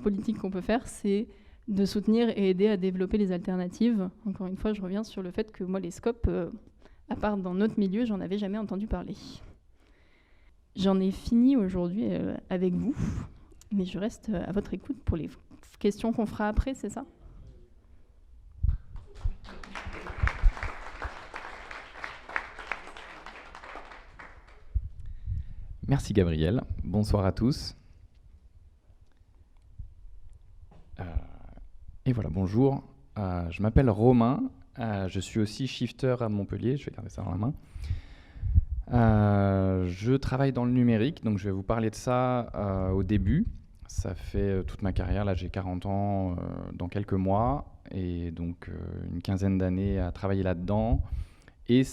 politiques qu'on peut faire, c'est de soutenir et aider à développer les alternatives. Encore une fois, je reviens sur le fait que moi, les scopes, à part dans notre milieu, j'en avais jamais entendu parler. J'en ai fini aujourd'hui avec vous, mais je reste à votre écoute pour les questions qu'on fera après, c'est ça ? Merci Gabriel. Bonsoir à tous. Et voilà, bonjour. Je m'appelle Romain. Je suis aussi shifter à Montpellier. Je vais garder ça dans la main. Je travaille dans le numérique, donc je vais vous parler de ça au début. Ça fait toute ma carrière. Là, j'ai 40 ans dans quelques mois. Et donc, une quinzaine d'années à travailler là-dedans. Et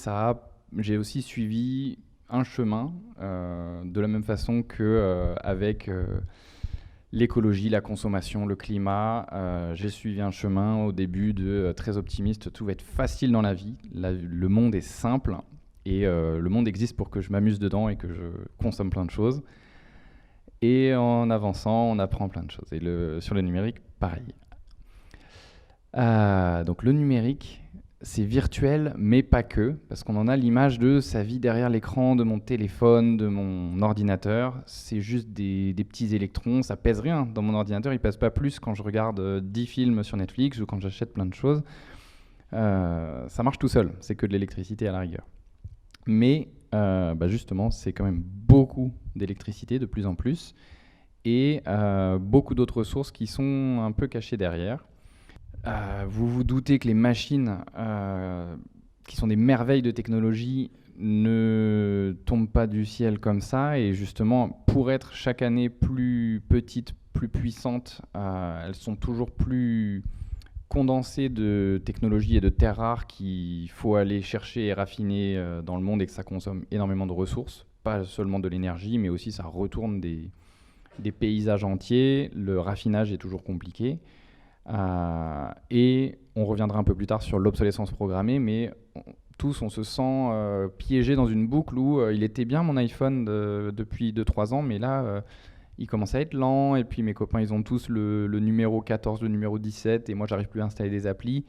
j'ai aussi suivi un chemin de la même façon qu'avec l'écologie, la consommation, le climat. J'ai suivi un chemin au début très optimiste. Tout va être facile dans la vie. Le monde est simple et le monde existe pour que je m'amuse dedans et que je consomme plein de choses. Et en avançant, on apprend plein de choses. Et sur le numérique, pareil. Donc le numérique, c'est virtuel, mais pas que, parce qu'on en a l'image de sa vie derrière l'écran de mon téléphone, de mon ordinateur. C'est juste des petits électrons, ça pèse rien. Dans mon ordinateur, il pèse pas plus quand je regarde 10 films sur Netflix ou quand j'achète plein de choses. Ça marche tout seul, c'est que de l'électricité à la rigueur. Mais justement, c'est quand même beaucoup d'électricité, de plus en plus, et beaucoup d'autres ressources qui sont un peu cachées derrière. Vous vous doutez que les machines, qui sont des merveilles de technologie, ne tombent pas du ciel comme ça. Et justement, pour être chaque année plus petites, plus puissantes, elles sont toujours plus condensées de technologies et de terres rares qu'il faut aller chercher et raffiner dans le monde et que ça consomme énormément de ressources. Pas seulement de l'énergie, mais aussi ça retourne des paysages entiers. Le raffinage est toujours compliqué. Et on reviendra un peu plus tard sur l'obsolescence programmée, mais tous, on se sent piégé dans une boucle où il était bien mon iPhone depuis 2-3 ans, mais là, il commence à être lent, et puis mes copains, ils ont tous le numéro 14, le numéro 17, et moi, j'arrive plus à installer des applis,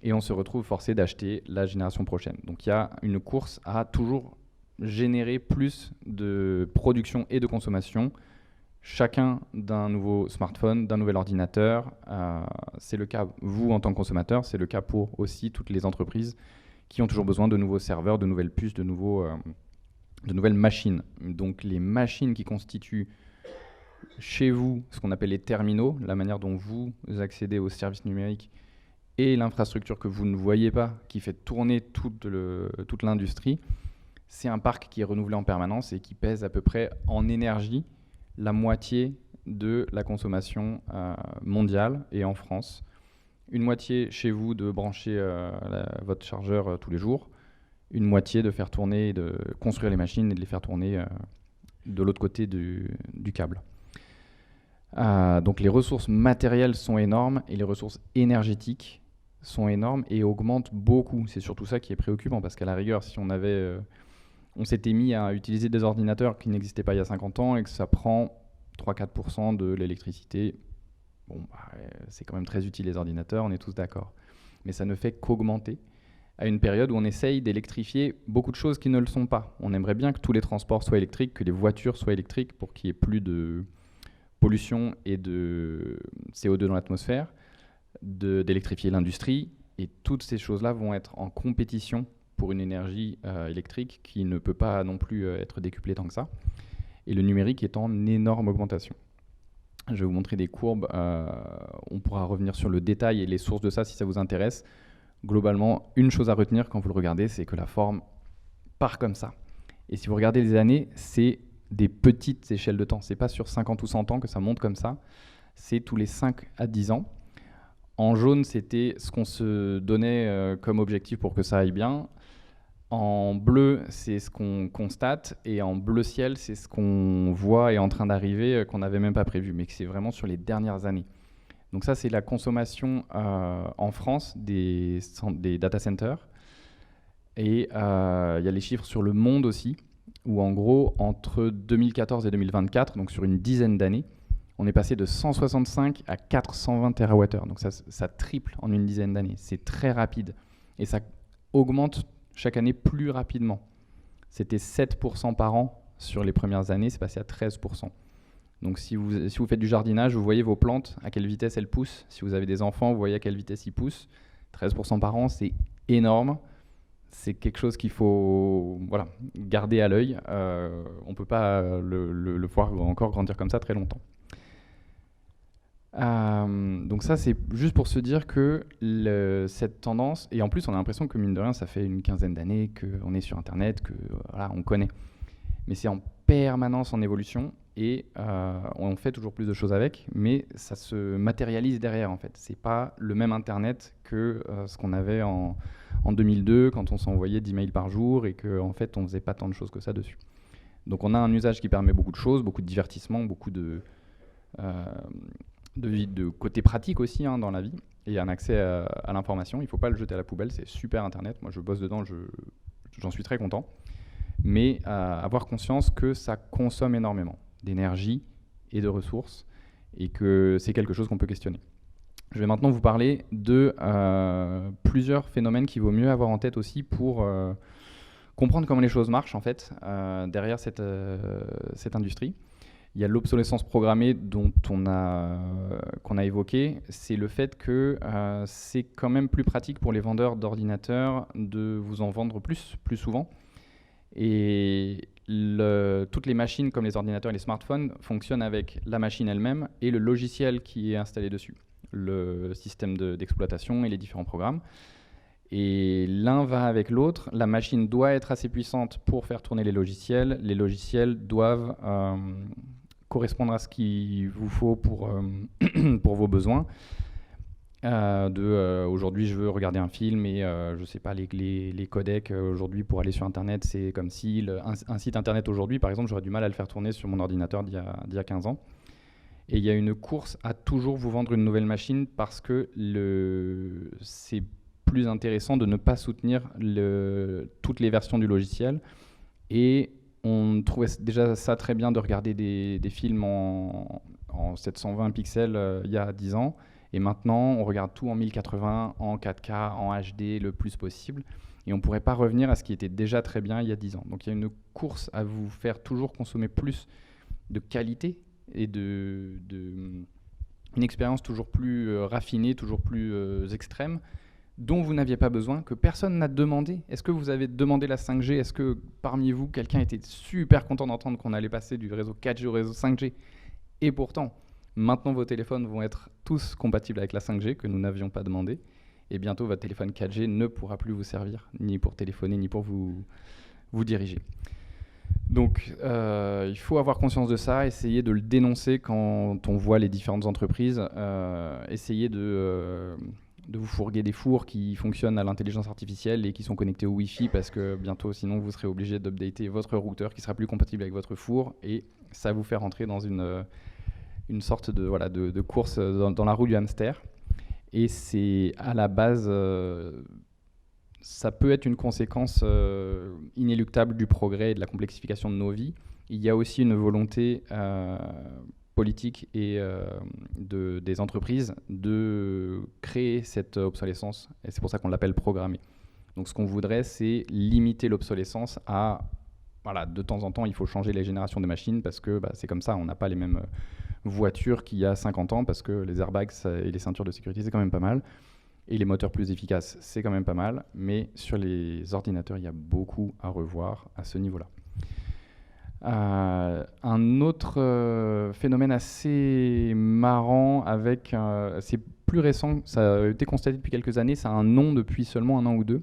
et on se retrouve forcé d'acheter la génération prochaine. Donc il y a une course à toujours générer plus de production et de consommation, chacun d'un nouveau smartphone, d'un nouvel ordinateur. C'est le cas, vous, en tant que consommateur, c'est le cas pour aussi toutes les entreprises qui ont toujours besoin de nouveaux serveurs, de nouvelles puces, de nouvelles machines. Donc les machines qui constituent chez vous ce qu'on appelle les terminaux, la manière dont vous accédez aux services numériques, et l'infrastructure que vous ne voyez pas, qui fait tourner toute l'industrie, c'est un parc qui est renouvelé en permanence et qui pèse à peu près en énergie la moitié de la consommation mondiale et en France. Une moitié chez vous de brancher votre chargeur tous les jours, une moitié de faire tourner, de construire les machines et de les faire tourner de l'autre côté du câble. Donc les ressources matérielles sont énormes et les ressources énergétiques sont énormes et augmentent beaucoup. C'est surtout ça qui est préoccupant, parce qu'à la rigueur, si on s'était mis à utiliser des ordinateurs qui n'existaient pas il y a 50 ans et que ça prend 3-4% de l'électricité, c'est quand même très utile les ordinateurs, on est tous d'accord. Mais ça ne fait qu'augmenter à une période où on essaye d'électrifier beaucoup de choses qui ne le sont pas. On aimerait bien que tous les transports soient électriques, que les voitures soient électriques pour qu'il n'y ait plus de pollution et de CO2 dans l'atmosphère, d'électrifier l'industrie, Et toutes ces choses-là vont être en compétition pour une énergie électrique qui ne peut pas non plus être décuplée tant que ça. Et le numérique est en énorme augmentation. Je vais vous montrer des courbes. On pourra revenir sur le détail et les sources de ça si ça vous intéresse. Globalement, une chose à retenir quand vous le regardez, c'est que la forme part comme ça. Et si vous regardez les années, c'est des petites échelles de temps. Ce n'est pas sur 50 ou 100 ans que ça monte comme ça. C'est tous les 5 à 10 ans. En jaune, c'était ce qu'on se donnait comme objectif pour que ça aille bien. En bleu, c'est ce qu'on constate. Et en bleu ciel, c'est ce qu'on voit est en train d'arriver, qu'on n'avait même pas prévu, mais que c'est vraiment sur les dernières années. Donc ça, c'est la consommation en France des data centers. Et il y a les chiffres sur le monde aussi, où en gros, entre 2014 et 2024, donc sur une dizaine d'années, on est passé de 165 à 420 TWh. Donc ça triple en une dizaine d'années. C'est très rapide. Et ça augmente chaque année plus rapidement. C'était 7% par an sur les premières années, c'est passé à 13%. Donc si vous faites du jardinage, vous voyez vos plantes, à quelle vitesse elles poussent. Si vous avez des enfants, vous voyez à quelle vitesse ils poussent. 13% par an, c'est énorme. C'est quelque chose qu'il faut garder à l'œil. On ne peut pas le voir encore grandir comme ça très longtemps. Donc ça, c'est juste pour se dire que cette tendance, et en plus on a l'impression que mine de rien, ça fait une quinzaine d'années qu'on est sur Internet, on connaît. Mais c'est en permanence en évolution et on fait toujours plus de choses avec, mais ça se matérialise derrière en fait. C'est pas le même Internet que ce qu'on avait en 2002 quand on s'envoyait 10 mails par jour et qu'en fait on faisait pas tant de choses que ça dessus. Donc on a un usage qui permet beaucoup de choses, beaucoup de divertissement, beaucoup de côté pratique aussi dans la vie, et un accès à l'information. Il ne faut pas le jeter à la poubelle, c'est super Internet. Moi je bosse dedans, j'en suis très content. Mais avoir conscience que ça consomme énormément d'énergie et de ressources, et que c'est quelque chose qu'on peut questionner. Je vais maintenant vous parler de plusieurs phénomènes qu'il vaut mieux avoir en tête aussi pour comprendre comment les choses marchent en fait derrière cette industrie. Il y a l'obsolescence programmée qu'on a évoqué. C'est le fait que c'est quand même plus pratique pour les vendeurs d'ordinateurs de vous en vendre plus souvent. Et toutes les machines comme les ordinateurs et les smartphones fonctionnent avec la machine elle-même et le logiciel qui est installé dessus, le système d'exploitation et les différents programmes. Et l'un va avec l'autre. La machine doit être assez puissante pour faire tourner les logiciels doivent correspondre à ce qu'il vous faut pour vos besoins. Aujourd'hui, je veux regarder un film et je sais pas, les codecs aujourd'hui pour aller sur Internet, c'est comme si un site Internet aujourd'hui, par exemple, j'aurais du mal à le faire tourner sur mon ordinateur d'il y a 15 ans. Et il y a une course à toujours vous vendre une nouvelle machine parce que c'est plus intéressant de ne pas soutenir toutes les versions du logiciel. Et on trouvait déjà ça très bien de regarder des films en 720 pixels il y a 10 ans. Et maintenant, on regarde tout en 1080, en 4K, en HD, le plus possible. Et on ne pourrait pas revenir à ce qui était déjà très bien il y a 10 ans. Donc il y a une course à vous faire toujours consommer plus de qualité et une expérience toujours plus raffinée, toujours plus extrême, dont vous n'aviez pas besoin, que personne n'a demandé. Est-ce que vous avez demandé la 5G ? Est-ce que parmi vous, quelqu'un était super content d'entendre qu'on allait passer du réseau 4G au réseau 5G ? Et pourtant, maintenant vos téléphones vont être tous compatibles avec la 5G, que nous n'avions pas demandé. Et bientôt, votre téléphone 4G ne pourra plus vous servir, ni pour téléphoner, ni pour vous diriger. Donc, il faut avoir conscience de ça, essayer de le dénoncer quand on voit les différentes entreprises, essayer de vous fourguer des fours qui fonctionnent à l'intelligence artificielle et qui sont connectés au Wi-Fi, parce que bientôt, sinon, vous serez obligé d'updater votre routeur qui sera plus compatible avec votre four, et ça va vous faire rentrer dans une sorte de course dans la roue du hamster. Et c'est à la base, ça peut être une conséquence inéluctable du progrès et de la complexification de nos vies. Il y a aussi une volonté politique et des entreprises de créer cette obsolescence, et c'est pour ça qu'on l'appelle programmée. Donc ce qu'on voudrait, c'est limiter l'obsolescence à, de temps en temps, il faut changer les générations de machines parce que c'est comme ça, on n'a pas les mêmes voitures qu'il y a 50 ans parce que les airbags et les ceintures de sécurité, c'est quand même pas mal. et les moteurs plus efficaces, c'est quand même pas mal, mais sur les ordinateurs, il y a beaucoup à revoir à ce niveau-là. Un autre phénomène assez marrant, c'est plus récent, ça a été constaté depuis quelques années, ça a un nom depuis seulement 1 an ou 2,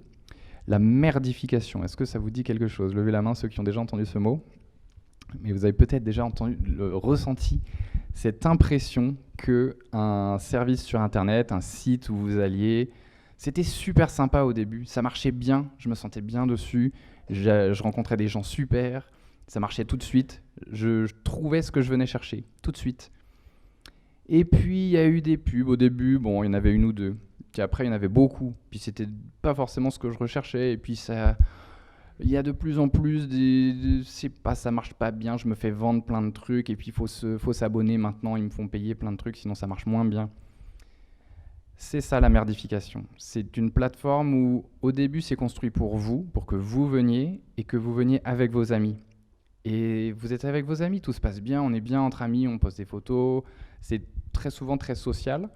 la merdification. Est-ce que ça vous dit quelque chose? Levez la main ceux qui ont déjà entendu ce mot. Mais vous avez peut-être déjà ressenti cette impression qu'un service sur Internet, un site où vous alliez, c'était super sympa au début, ça marchait bien, je me sentais bien dessus, je rencontrais des gens super, ça marchait tout de suite, je trouvais ce que je venais chercher, tout de suite. Et puis il y a eu des pubs au début, bon il y en avait 1 ou 2, puis après il y en avait beaucoup, puis c'était pas forcément ce que je recherchais, et puis ça... Il y a de plus en plus ça marche pas bien, je me fais vendre plein de trucs et puis il faut s'abonner maintenant, ils me font payer plein de trucs sinon ça marche moins bien. C'est ça la merdification. C'est une plateforme où au début c'est construit pour vous, pour que vous veniez et que vous veniez avec vos amis. Et vous êtes avec vos amis, tout se passe bien, on est bien entre amis, on poste des photos, c'est très souvent très social.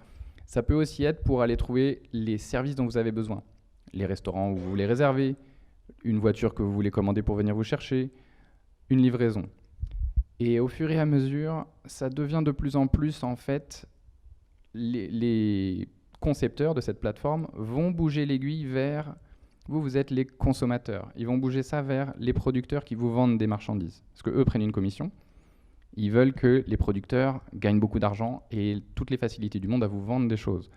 Ça peut aussi être pour aller trouver les services dont vous avez besoin. Les restaurants où vous voulez réserver, une voiture que vous voulez commander pour venir vous chercher, une livraison. Et au fur et à mesure, ça devient de plus en plus, en fait, les concepteurs de cette plateforme vont bouger l'aiguille vers, vous êtes les consommateurs. Ils vont bouger ça vers les producteurs qui vous vendent des marchandises. Parce qu'eux prennent une commission. Ils veulent que les producteurs gagnent beaucoup d'argent et toutes les facilités du monde à vous vendre des choses.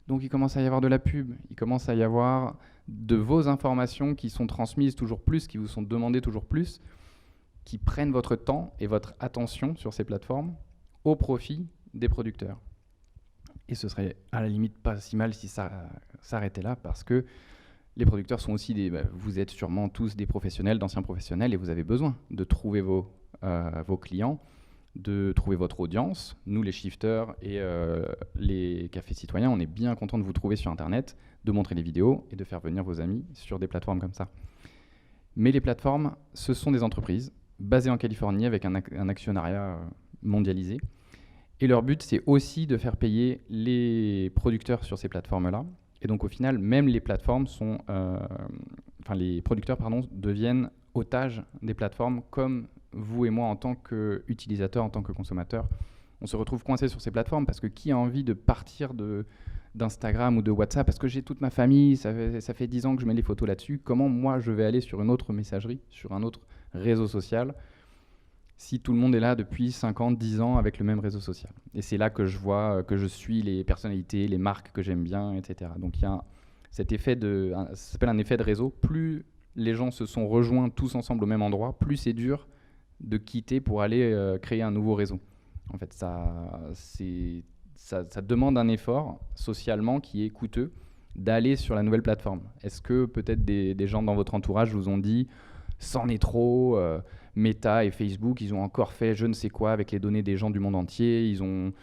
Donc il commence à y avoir de la pub, il commence à y avoir de vos informations qui sont transmises toujours plus, qui vous sont demandées toujours plus, qui prennent votre temps et votre attention sur ces plateformes au profit des producteurs. Et ce serait à la limite pas si mal si ça s'arrêtait là, parce que les producteurs sont aussi vous êtes sûrement tous des professionnels, d'anciens professionnels, et vous avez besoin de trouver vos clients, de trouver votre audience. Nous, les shifters et les cafés citoyens, on est bien contents de vous trouver sur Internet, de montrer des vidéos et de faire venir vos amis sur des plateformes comme ça. Mais les plateformes, ce sont des entreprises basées en Californie avec un actionnariat mondialisé. Et leur but, c'est aussi de faire payer les producteurs sur ces plateformes-là. Et donc, au final, même les plateformes les producteurs, deviennent otages des plateformes comme vous et moi en tant qu'utilisateurs, en tant que consommateurs. On se retrouve coincé sur ces plateformes parce que qui a envie de partir d'Instagram ou de WhatsApp parce que j'ai toute ma famille, ça fait 10 ans que je mets les photos là-dessus. Comment moi je vais aller sur une autre messagerie, sur un autre réseau social si tout le monde est là depuis 5 ans, 10 ans avec le même réseau social. Et c'est là que je vois, que je suis les personnalités, les marques que j'aime bien, etc. Donc il y a cet effet ça s'appelle un effet de réseau. Plus les gens se sont rejoints tous ensemble au même endroit, plus c'est dur de quitter pour aller créer un nouveau réseau. En fait, ça demande un effort socialement qui est coûteux d'aller sur la nouvelle plateforme. Est-ce que peut-être des gens dans votre entourage vous ont dit « c'en est trop », Meta et Facebook, ils ont encore fait je ne sais quoi avec les données des gens du monde entier, ils ont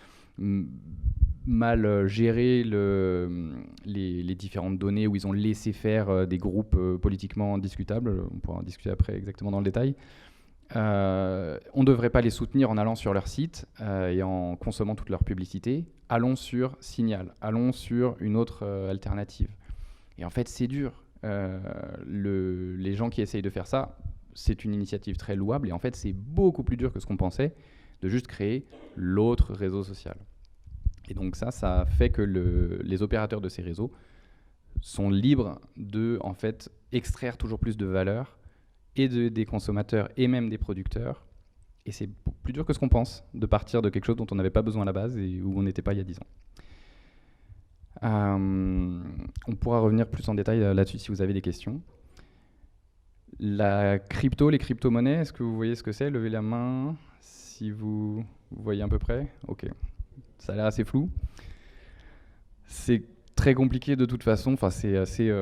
mal géré les différentes données où ils ont laissé faire des groupes politiquement discutables, on pourra en discuter après exactement dans le détail. On ne devrait pas les soutenir en allant sur leur site et en consommant toute leur publicité. Allons sur Signal, allons sur une autre alternative. Et en fait, c'est dur. Les gens qui essayent de faire ça, c'est une initiative très louable et en fait, c'est beaucoup plus dur que ce qu'on pensait de juste créer l'autre réseau social. Et donc ça fait que les opérateurs de ces réseaux sont libres de en fait, extraire toujours plus de valeur et des consommateurs et même des producteurs. Et c'est plus dur que ce qu'on pense de partir de quelque chose dont on n'avait pas besoin à la base et où on n'était pas il y a 10 ans. On pourra revenir plus en détail là-dessus si vous avez des questions. Les crypto-monnaies, est-ce que vous voyez ce que c'est? Levez la main si vous voyez à peu près. Ok, ça a l'air assez flou. C'est très compliqué de toute façon, c'est assez...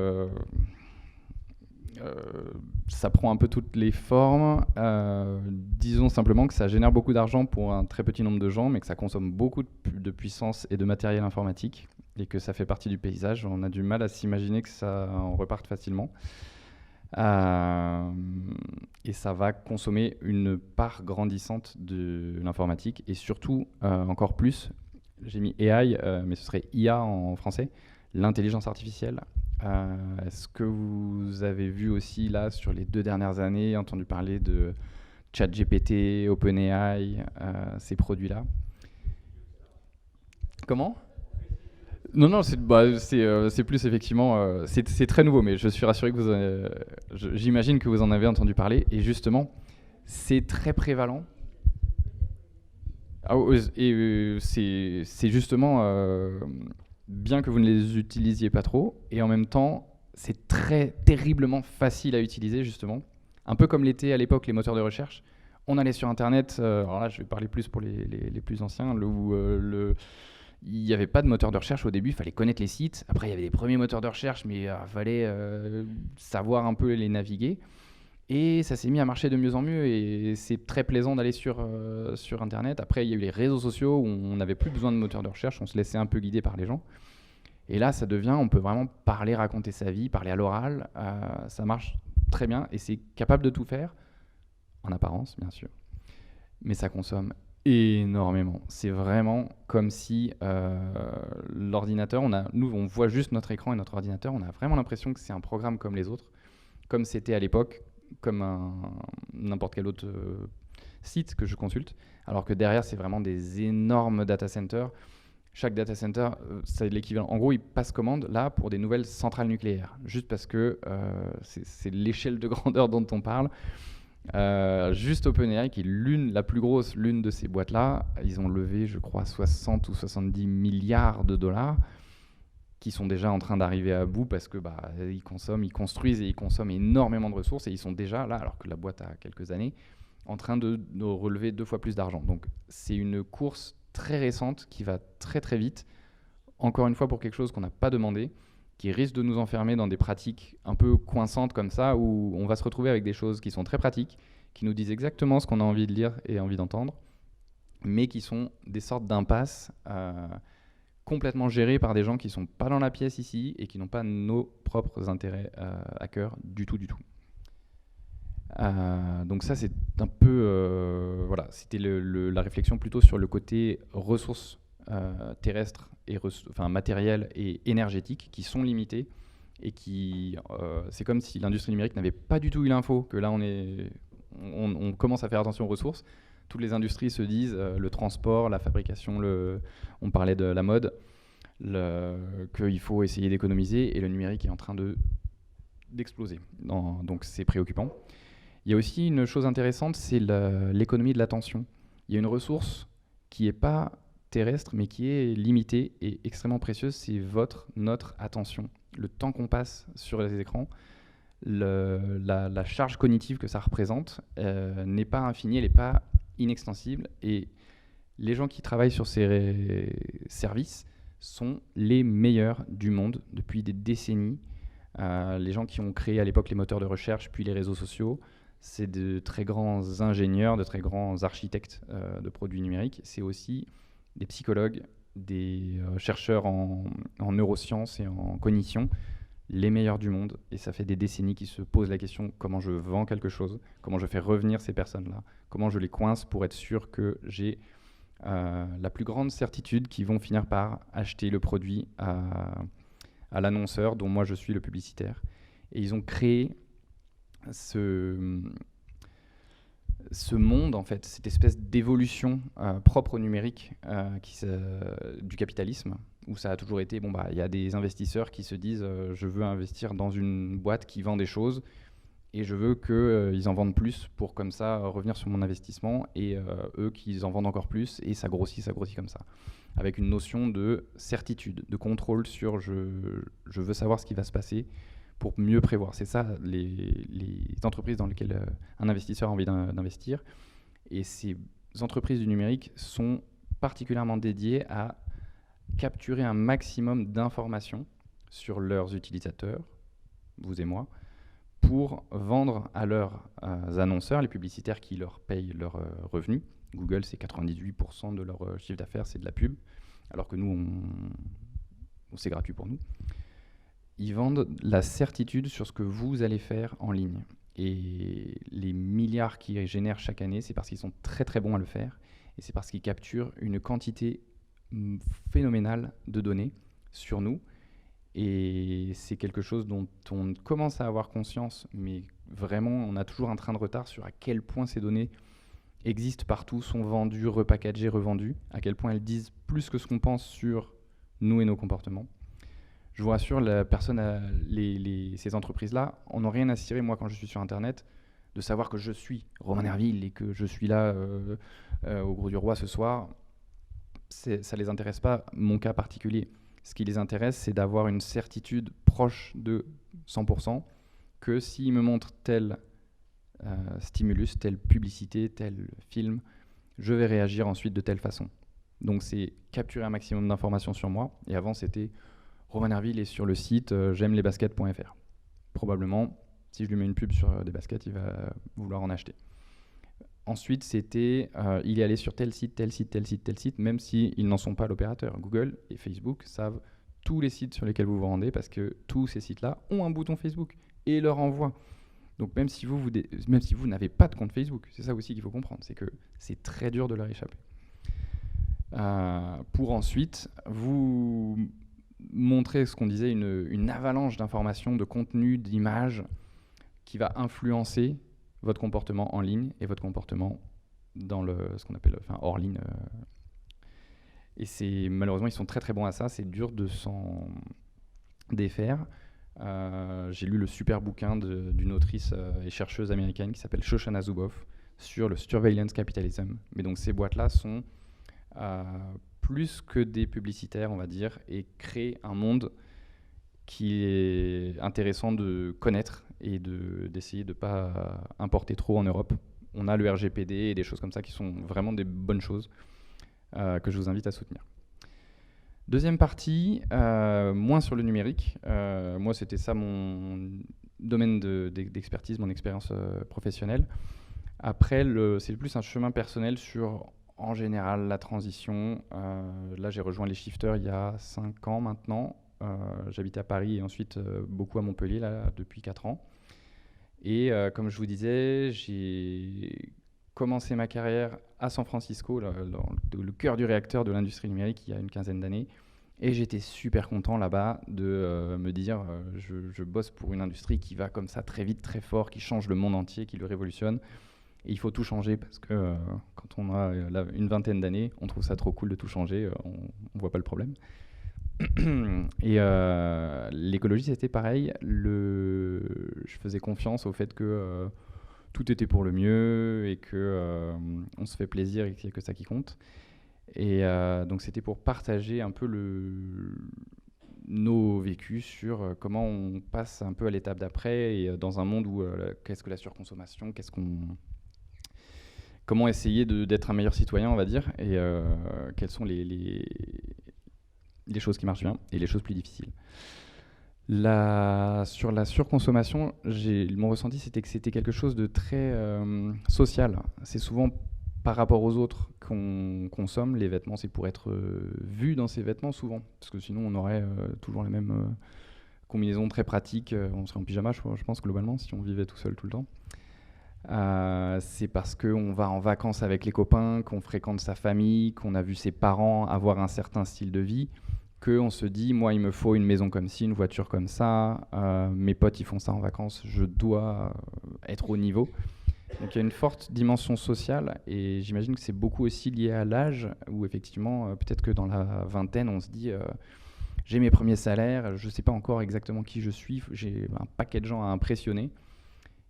ça prend un peu toutes les formes. Disons simplement que ça génère beaucoup d'argent pour un très petit nombre de gens, mais que ça consomme beaucoup de puissance et de matériel informatique, et que ça fait partie du paysage. On a du mal à s'imaginer que ça en reparte facilement. Et ça va consommer une part grandissante de l'informatique, et surtout, encore plus, j'ai mis AI, mais ce serait IA en français, l'intelligence artificielle. Est-ce que vous avez vu aussi là sur les 2 dernières années entendu parler de ChatGPT, OpenAI, ces produits-là? Comment? Non, c'est plus effectivement, c'est très nouveau, mais je suis rassuré que j'imagine que vous en avez entendu parler, et justement, c'est très prévalent. C'est justement bien que vous ne les utilisiez pas trop, et en même temps, c'est terriblement facile à utiliser, justement. Un peu comme l'étaient à l'époque les moteurs de recherche. On allait sur Internet, alors là, je vais parler plus pour les plus anciens, où il n'y avait pas de moteur de recherche au début, il fallait connaître les sites. Après, il y avait les premiers moteurs de recherche, mais il fallait savoir un peu les naviguer. Et ça s'est mis à marcher de mieux en mieux, et c'est très plaisant d'aller sur Internet. Après, il y a eu les réseaux sociaux où on n'avait plus besoin de moteur de recherche, on se laissait un peu guider par les gens. Et là, ça devient, on peut vraiment parler, raconter sa vie, parler à l'oral. Ça marche très bien, et c'est capable de tout faire, en apparence, bien sûr. Mais ça consomme énormément. C'est vraiment comme si l'ordinateur, nous, on voit juste notre écran et notre ordinateur, on a vraiment l'impression que c'est un programme comme les autres, comme c'était à l'époque, comme n'importe quel autre site que je consulte, alors que derrière, c'est vraiment des énormes data centers. Chaque data center, c'est l'équivalent. En gros, ils passent commande là pour des nouvelles centrales nucléaires, juste parce que c'est l'échelle de grandeur dont on parle. Juste OpenAI, qui est la plus grosse, l'une de ces boîtes-là, ils ont levé, je crois, 60 ou 70 milliards de dollars, qui sont déjà en train d'arriver à bout parce que ils construisent et ils consomment énormément de ressources, et ils sont déjà là, alors que la boîte a quelques années, en train de relever 2 fois plus d'argent. Donc c'est une course très récente qui va très très vite, encore une fois pour quelque chose qu'on n'a pas demandé, qui risque de nous enfermer dans des pratiques un peu coinçantes comme ça, où on va se retrouver avec des choses qui sont très pratiques, qui nous disent exactement ce qu'on a envie de lire et envie d'entendre, mais qui sont des sortes d'impasses complètement gérées par des gens qui ne sont pas dans la pièce ici et qui n'ont pas nos propres intérêts à cœur du tout. Donc ça, c'est un peu... voilà, c'était la réflexion plutôt sur le côté ressources terrestres, matérielles et énergétiques, qui sont limitées, et qui... c'est comme si l'industrie numérique n'avait pas du tout eu l'info que là, on commence à faire attention aux ressources. Toutes les industries se disent, le transport, la fabrication, on parlait de la mode, qu'il faut essayer d'économiser, et le numérique est en train d'exploser. Donc c'est préoccupant. Il y a aussi une chose intéressante, c'est l'économie de l'attention. Il y a une ressource qui n'est pas terrestre, mais qui est limitée et extrêmement précieuse, c'est notre attention. Le temps qu'on passe sur les écrans, la charge cognitive que ça représente n'est pas infinie, elle n'est pas inextensible, et les gens qui travaillent sur ces services sont les meilleurs du monde depuis des décennies. Les gens qui ont créé à l'époque les moteurs de recherche puis les réseaux sociaux, c'est de très grands ingénieurs, de très grands architectes de produits numériques. C'est aussi des psychologues, des chercheurs en neurosciences et en cognition, les meilleurs du monde. Et ça fait des décennies qu'ils se posent la question: comment je vends quelque chose, comment je fais revenir ces personnes-là, comment je les coince pour être sûr que j'ai la plus grande certitude qu'ils vont finir par acheter le produit à l'annonceur dont moi je suis le publicitaire. Et ils ont créé ce monde, en fait, cette espèce d'évolution propre au numérique du capitalisme, où ça a toujours été, il y a des investisseurs qui se disent je veux investir dans une boîte qui vend des choses, et je veux qu'ils en vendent plus pour comme ça revenir sur mon investissement, et eux qu'ils en vendent encore plus, et ça grossit comme ça, avec une notion de certitude, de contrôle sur je veux savoir ce qui va se passer pour mieux prévoir. C'est ça les entreprises dans lesquelles un investisseur a envie d'investir. Et ces entreprises du numérique sont particulièrement dédiées à capturer un maximum d'informations sur leurs utilisateurs, vous et moi, pour vendre à leurs annonceurs, les publicitaires qui leur payent leurs revenus. Google, c'est 98% de leur chiffre d'affaires, c'est de la pub, alors que nous, c'est gratuit pour nous. Ils vendent la certitude sur ce que vous allez faire en ligne. Et les milliards qu'ils génèrent chaque année, c'est parce qu'ils sont très très bons à le faire, et c'est parce qu'ils capturent une quantité phénoménale de données sur nous, Et c'est quelque chose dont on commence à avoir conscience, mais vraiment, on a toujours un train de retard sur à quel point ces données existent partout, sont vendues, repackagées, revendues, à quel point elles disent plus que ce qu'on pense sur nous et nos comportements. Je vous rassure, ces entreprises-là en ont rien à cirer, moi, quand je suis sur Internet, de savoir que je suis Romain Nerville et que je suis là au Gros du Roi ce soir. Ça ne les intéresse pas, mon cas particulier. Ce qui les intéresse, c'est d'avoir une certitude proche de 100% que s'ils me montrent tel stimulus, telle publicité, tel film, je vais réagir ensuite de telle façon. Donc c'est capturer un maximum d'informations sur moi. Et avant, c'était Romain Nerville est sur le site j'aime-les-baskets.fr. Probablement, si je lui mets une pub sur des baskets, il va vouloir en acheter. Ensuite, c'était il est allé sur tel site, tel site, tel site, tel site, même s'ils n'en sont pas l'opérateur. Google et Facebook savent tous les sites sur lesquels vous vous rendez parce que tous ces sites-là ont un bouton Facebook et leur envoient. Donc même si vous n'avez pas de compte Facebook, c'est ça aussi qu'il faut comprendre, c'est que c'est très dur de leur échapper. Pour ensuite vous montrer ce qu'on disait, une avalanche d'informations, de contenu, d'images qui va influencer votre comportement en ligne et votre comportement dans ce qu'on appelle hors ligne. Et malheureusement, ils sont très très bons à ça, c'est dur de s'en défaire. J'ai lu le super bouquin d'une autrice et chercheuse américaine qui s'appelle Shoshana Zuboff sur le surveillance capitalism. Mais donc ces boîtes-là sont plus que des publicitaires, on va dire, et créent un monde qui est intéressant de connaître et d'essayer de ne pas importer trop en Europe. On a le RGPD et des choses comme ça qui sont vraiment des bonnes choses que je vous invite à soutenir. Deuxième partie, moins sur le numérique. Moi, c'était ça mon domaine d'expertise, mon expérience professionnelle. Après, c'est plus un chemin personnel sur, en général, la transition. Là, j'ai rejoint les Shifters il y a 5 ans maintenant. J'habite à Paris et ensuite beaucoup à Montpellier là, depuis 4 ans. Et comme je vous disais, j'ai commencé ma carrière à San Francisco, le cœur du réacteur de l'industrie numérique, il y a une 15aine d'années. Et j'étais super content là-bas de me dire je bosse pour une industrie qui va comme ça très vite, très fort, qui change le monde entier, qui le révolutionne. Et il faut tout changer parce que quand on a une 20aine d'années, on trouve ça trop cool de tout changer, on ne voit pas le problème. Et l'écologie, c'était pareil. Je faisais confiance au fait que tout était pour le mieux et que on se fait plaisir et qu'il n'y a que ça qui compte. Et donc c'était pour partager un peu nos vécus sur comment on passe un peu à l'étape d'après et dans un monde où qu'est-ce que la surconsommation, comment essayer d'être un meilleur citoyen, on va dire, et quelles sont les choses qui marchent bien et les choses plus difficiles. Sur la surconsommation, mon ressenti, c'était que c'était quelque chose de très social. C'est souvent par rapport aux autres qu'on consomme. Les vêtements, c'est pour être vu dans ces vêtements souvent, parce que sinon on aurait toujours les mêmes combinaisons très pratiques. On serait en pyjama, je pense, globalement, si on vivait tout seul tout le temps. C'est parce qu'on va en vacances avec les copains, qu'on fréquente sa famille, qu'on a vu ses parents avoir un certain style de vie, qu'on se dit, moi, il me faut une maison comme ci, une voiture comme ça, mes potes, ils font ça en vacances, je dois être au niveau. Donc il y a une forte dimension sociale, et j'imagine que c'est beaucoup aussi lié à l'âge, où effectivement, peut-être que dans la vingtaine, on se dit, j'ai mes premiers salaires, je ne sais pas encore exactement qui je suis, j'ai un paquet de gens à impressionner,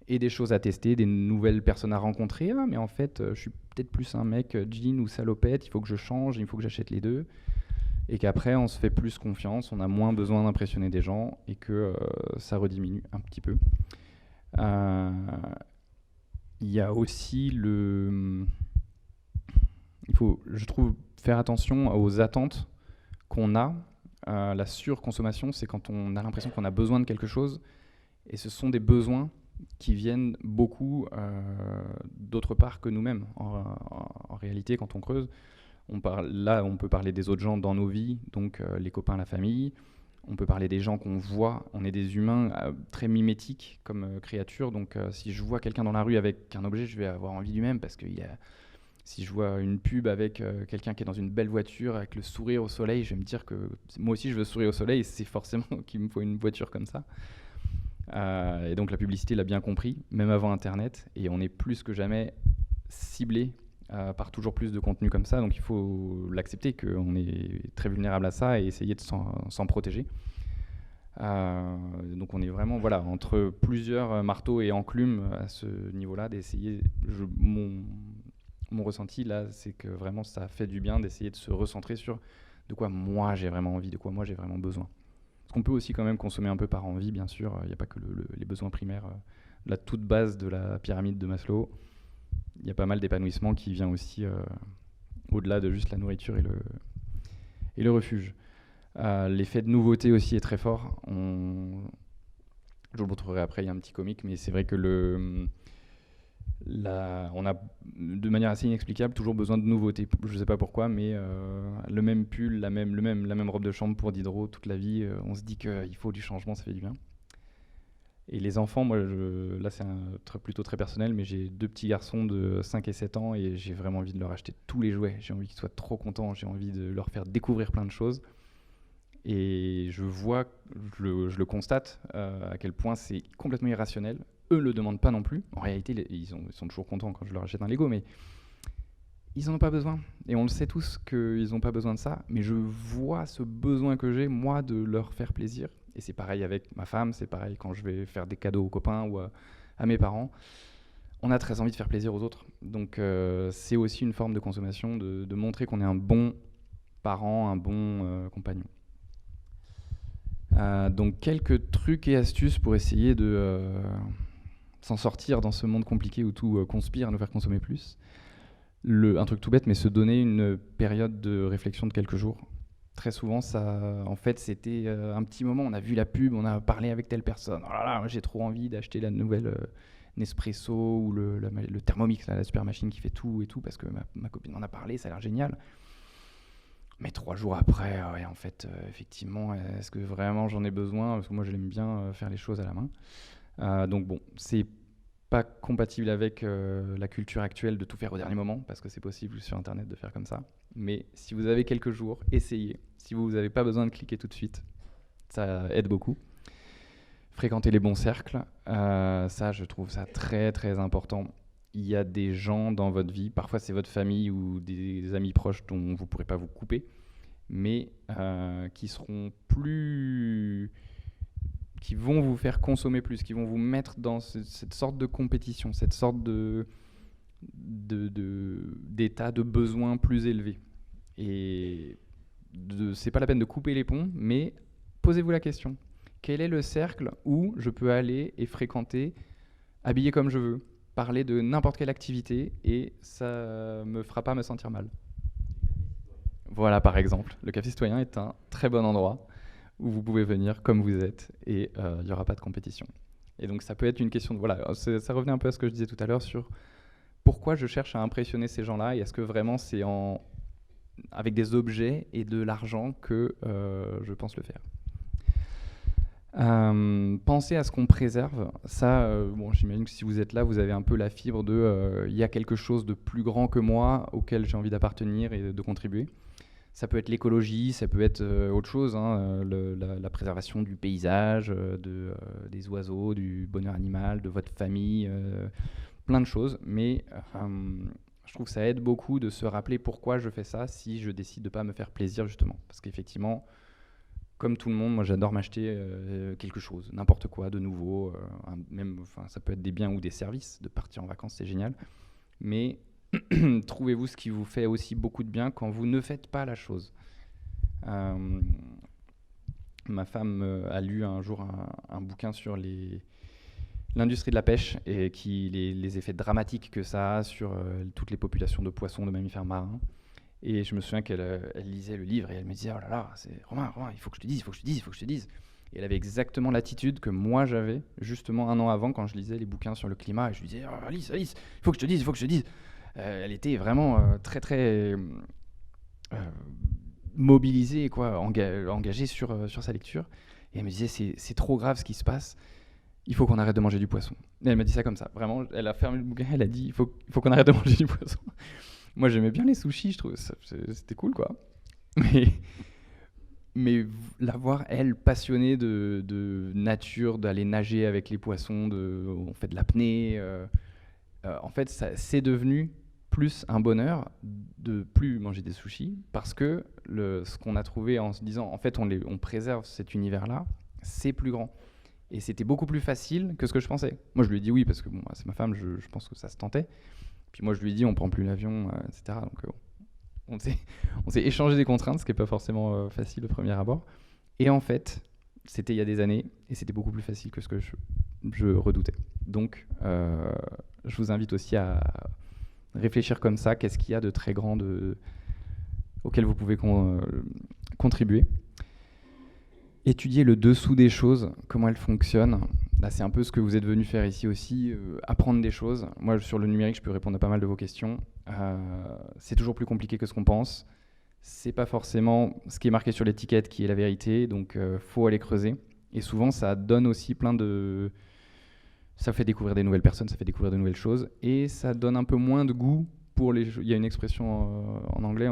et des choses à tester, des nouvelles personnes à rencontrer. Ah, mais en fait, je suis peut-être plus un mec jean ou salopette, il faut que je change, il faut que j'achète les deux. Et qu'après, on se fait plus confiance, on a moins besoin d'impressionner des gens et que ça rediminue un petit peu. Il y a aussi il faut, je trouve, faire attention aux attentes qu'on a. La surconsommation, c'est quand on a l'impression qu'on a besoin de quelque chose, et ce sont des besoins qui viennent beaucoup d'autre part que nous-mêmes. En réalité, quand on creuse, on peut parler des autres gens dans nos vies, donc les copains, la famille. On peut parler des gens qu'on voit. On est des humains très mimétiques comme créatures. Donc si je vois quelqu'un dans la rue avec un objet, je vais avoir envie du même parce qu'il Si je vois une pub avec quelqu'un qui est dans une belle voiture, avec le sourire au soleil, je vais me dire que moi aussi je veux sourire au soleil, c'est forcément qu'il me faut une voiture comme ça. Et donc la publicité l'a bien compris, même avant Internet, et on est plus que jamais ciblé par toujours plus de contenu comme ça, donc il faut l'accepter qu'on est très vulnérable à ça et essayer de s'en protéger. Donc on est vraiment entre plusieurs marteaux et enclumes à ce niveau-là, d'essayer, mon ressenti là, c'est que vraiment ça fait du bien d'essayer de se recentrer sur de quoi moi j'ai vraiment envie, de quoi moi j'ai vraiment besoin. Parce qu'on peut aussi quand même consommer un peu par envie, bien sûr, il n'y a pas que les besoins primaires, la toute base de la pyramide de Maslow. Il y a pas mal d'épanouissement qui vient aussi au-delà de juste la nourriture et le refuge. L'effet de nouveauté aussi est très fort. Je vous le montrerai après, il y a un petit comique, mais c'est vrai que on a de manière assez inexplicable toujours besoin de nouveautés. Je ne sais pas pourquoi, mais le même pull, la même robe de chambre pour Diderot toute la vie, on se dit qu'il faut du changement, ça fait du bien. Et les enfants, moi, là c'est plutôt très personnel, mais j'ai 2 petits garçons de 5 et 7 ans et j'ai vraiment envie de leur acheter tous les jouets. J'ai envie qu'ils soient trop contents, j'ai envie de leur faire découvrir plein de choses. Et je le constate à quel point c'est complètement irrationnel. Eux ne le demandent pas non plus. En réalité, ils sont toujours contents quand je leur achète un Lego, mais ils n'en ont pas besoin. Et on le sait tous qu'ils n'ont pas besoin de ça, mais je vois ce besoin que j'ai, moi, de leur faire plaisir. Et c'est pareil avec ma femme, c'est pareil quand je vais faire des cadeaux aux copains ou à mes parents. On a très envie de faire plaisir aux autres. Donc c'est aussi une forme de consommation, de montrer qu'on est un bon parent, un bon compagnon. Donc quelques trucs et astuces pour essayer de s'en sortir dans ce monde compliqué où tout conspire à nous faire consommer plus. Un truc tout bête, mais se donner une période de réflexion de quelques jours. Très souvent, ça, en fait, c'était un petit moment, on a vu la pub, on a parlé avec telle personne. Oh là là, j'ai trop envie d'acheter la nouvelle Nespresso ou le Thermomix, la super machine qui fait tout et tout, parce que ma copine en a parlé, ça a l'air génial. Mais 3 jours après, ouais, en fait, effectivement, est-ce que vraiment j'en ai besoin ? Parce que moi, je l'aime bien faire les choses à la main. Donc bon, c'est pas compatible avec la culture actuelle de tout faire au dernier moment, parce que c'est possible sur Internet de faire comme ça. Mais si vous avez quelques jours, essayez. Si vous n'avez pas besoin de cliquer tout de suite, ça aide beaucoup. Fréquenter les bons cercles, ça, je trouve ça très, très important. Il y a des gens dans votre vie, parfois c'est votre famille ou des amis proches dont vous ne pourrez pas vous couper, mais qui vont vous faire consommer plus, qui vont vous mettre dans cette sorte de compétition, cette sorte d'état de besoin plus élevé. Et c'est pas la peine de couper les ponts, mais posez-vous la question. Quel est le cercle où je peux aller et fréquenter, habiller comme je veux, parler de n'importe quelle activité et ça me fera pas me sentir mal. Voilà, par exemple, le café citoyen est un très bon endroit où vous pouvez venir comme vous êtes et il n'y aura pas de compétition. Et donc ça peut être une question de... Voilà, ça revenait un peu à ce que je disais tout à l'heure sur pourquoi je cherche à impressionner ces gens-là et est-ce que vraiment c'est avec des objets et de l'argent que je pense le faire. Pensez à ce qu'on préserve. Ça, bon, j'imagine que si vous êtes là, vous avez un peu la fibre de il y a quelque chose de plus grand que moi auquel j'ai envie d'appartenir et de contribuer. Ça peut être l'écologie, ça peut être autre chose, hein, la préservation du paysage, des oiseaux, du bonheur animal, de votre famille, plein de choses. Mais je trouve que ça aide beaucoup de se rappeler pourquoi je fais ça si je décide de ne pas me faire plaisir, justement. Parce qu'effectivement, comme tout le monde, moi j'adore m'acheter quelque chose, n'importe quoi de nouveau, ça peut être des biens ou des services, de partir en vacances, c'est génial. Mais trouvez-vous ce qui vous fait aussi beaucoup de bien quand vous ne faites pas la chose. Ma femme a lu un jour un bouquin sur l'industrie de la pêche et les effets dramatiques que ça a sur toutes les populations de poissons, de mammifères marins. Et je me souviens qu'elle lisait le livre et elle me disait « Oh là là, Romain, il faut que je te dise. » Et elle avait exactement l'attitude que moi j'avais justement 1 an avant quand je lisais les bouquins sur le climat. Et je lui disais « Oh, Alice, il faut que je te dise. » Elle était vraiment très très mobilisée, quoi, engagée sur sa lecture. Et elle me disait c'est trop grave ce qui se passe, il faut qu'on arrête de manger du poisson. Et elle m'a dit ça comme ça, vraiment, elle a fermé le bouquin, elle a dit il faut qu'on arrête de manger du poisson. Moi, j'aimais bien les sushis, je trouve c'était cool, quoi. Mais la voir, elle, passionnée de nature, d'aller nager avec les poissons, on fait de l'apnée. En fait, c'est devenu plus un bonheur de plus manger des sushis parce que ce qu'on a trouvé en se disant, en fait, on préserve cet univers-là, c'est plus grand. Et c'était beaucoup plus facile que ce que je pensais. Moi, je lui ai dit oui parce que bon, c'est ma femme, je pense que ça se tentait. Puis moi, je lui ai dit on prend plus l'avion, etc. Donc, on s'est échangé des contraintes, ce qui n'est pas forcément facile au premier abord. Et en fait, c'était il y a des années et c'était beaucoup plus facile que ce que je redoutais. Donc, je vous invite aussi à réfléchir comme ça. Qu'est-ce qu'il y a de très grand auquel vous pouvez contribuer? Étudier le dessous des choses, comment elles fonctionnent. Là, c'est un peu ce que vous êtes venu faire ici aussi, apprendre des choses. Moi, sur le numérique, je peux répondre à pas mal de vos questions. C'est toujours plus compliqué que ce qu'on pense. C'est pas forcément ce qui est marqué sur l'étiquette qui est la vérité, donc faut aller creuser. Et souvent, ça donne aussi ça fait découvrir des nouvelles personnes, ça fait découvrir de nouvelles choses, et ça donne un peu moins de goût pour les... Il y a une expression en anglais,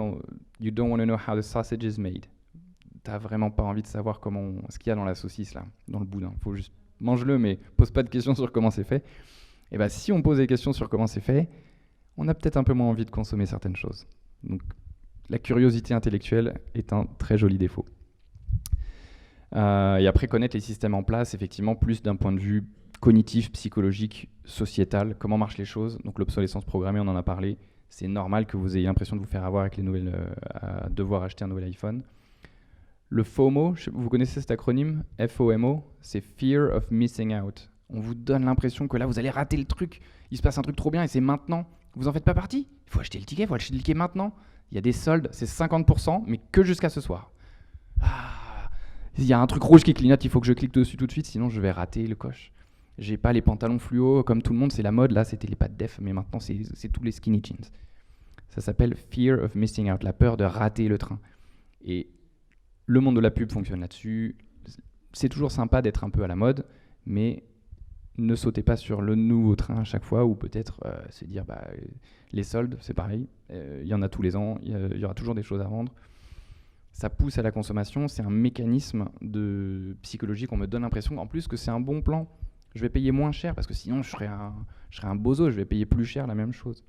you don't want to know how the sausage is made. T'as vraiment pas envie de savoir ce qu'il y a dans la saucisse, là, dans le boudin. Faut juste mange-le, mais pose pas de questions sur comment c'est fait. Et bien, si on pose des questions sur comment c'est fait, on a peut-être un peu moins envie de consommer certaines choses. Donc, la curiosité intellectuelle est un très joli défaut. Et après, connaître les systèmes en place, effectivement, plus d'un point de vue cognitif, psychologique, sociétal, comment marchent les choses. Donc, l'obsolescence programmée, on en a parlé. C'est normal que vous ayez l'impression de vous faire avoir avec les nouvelles, à devoir acheter un nouvel iPhone. Le FOMO, vous connaissez cet acronyme? FOMO, c'est Fear of Missing Out. On vous donne l'impression que là, vous allez rater le truc. Il se passe un truc trop bien et c'est maintenant. Vous en faites pas partie. Il faut acheter le ticket, maintenant. Il y a des soldes, c'est 50%, mais que jusqu'à ce soir. Il y a un truc rouge qui clignote, il faut que je clique dessus tout de suite, sinon je vais rater le coche. J'ai pas les pantalons fluo comme tout le monde, c'est la mode. Là, c'était les pattes def, mais maintenant, c'est tous les skinny jeans. Ça s'appelle Fear of Missing Out, la peur de rater le train. Et le monde de la pub fonctionne là-dessus. C'est toujours sympa d'être un peu à la mode, mais ne sautez pas sur le nouveau train à chaque fois, ou peut-être se dire les soldes, c'est pareil, il y en a tous les ans, il y aura toujours des choses à vendre. Ça pousse à la consommation, c'est un mécanisme psychologique. On me donne l'impression en plus que c'est un bon plan. Je vais payer moins cher parce que sinon je serais un bozo, je vais payer plus cher la même chose.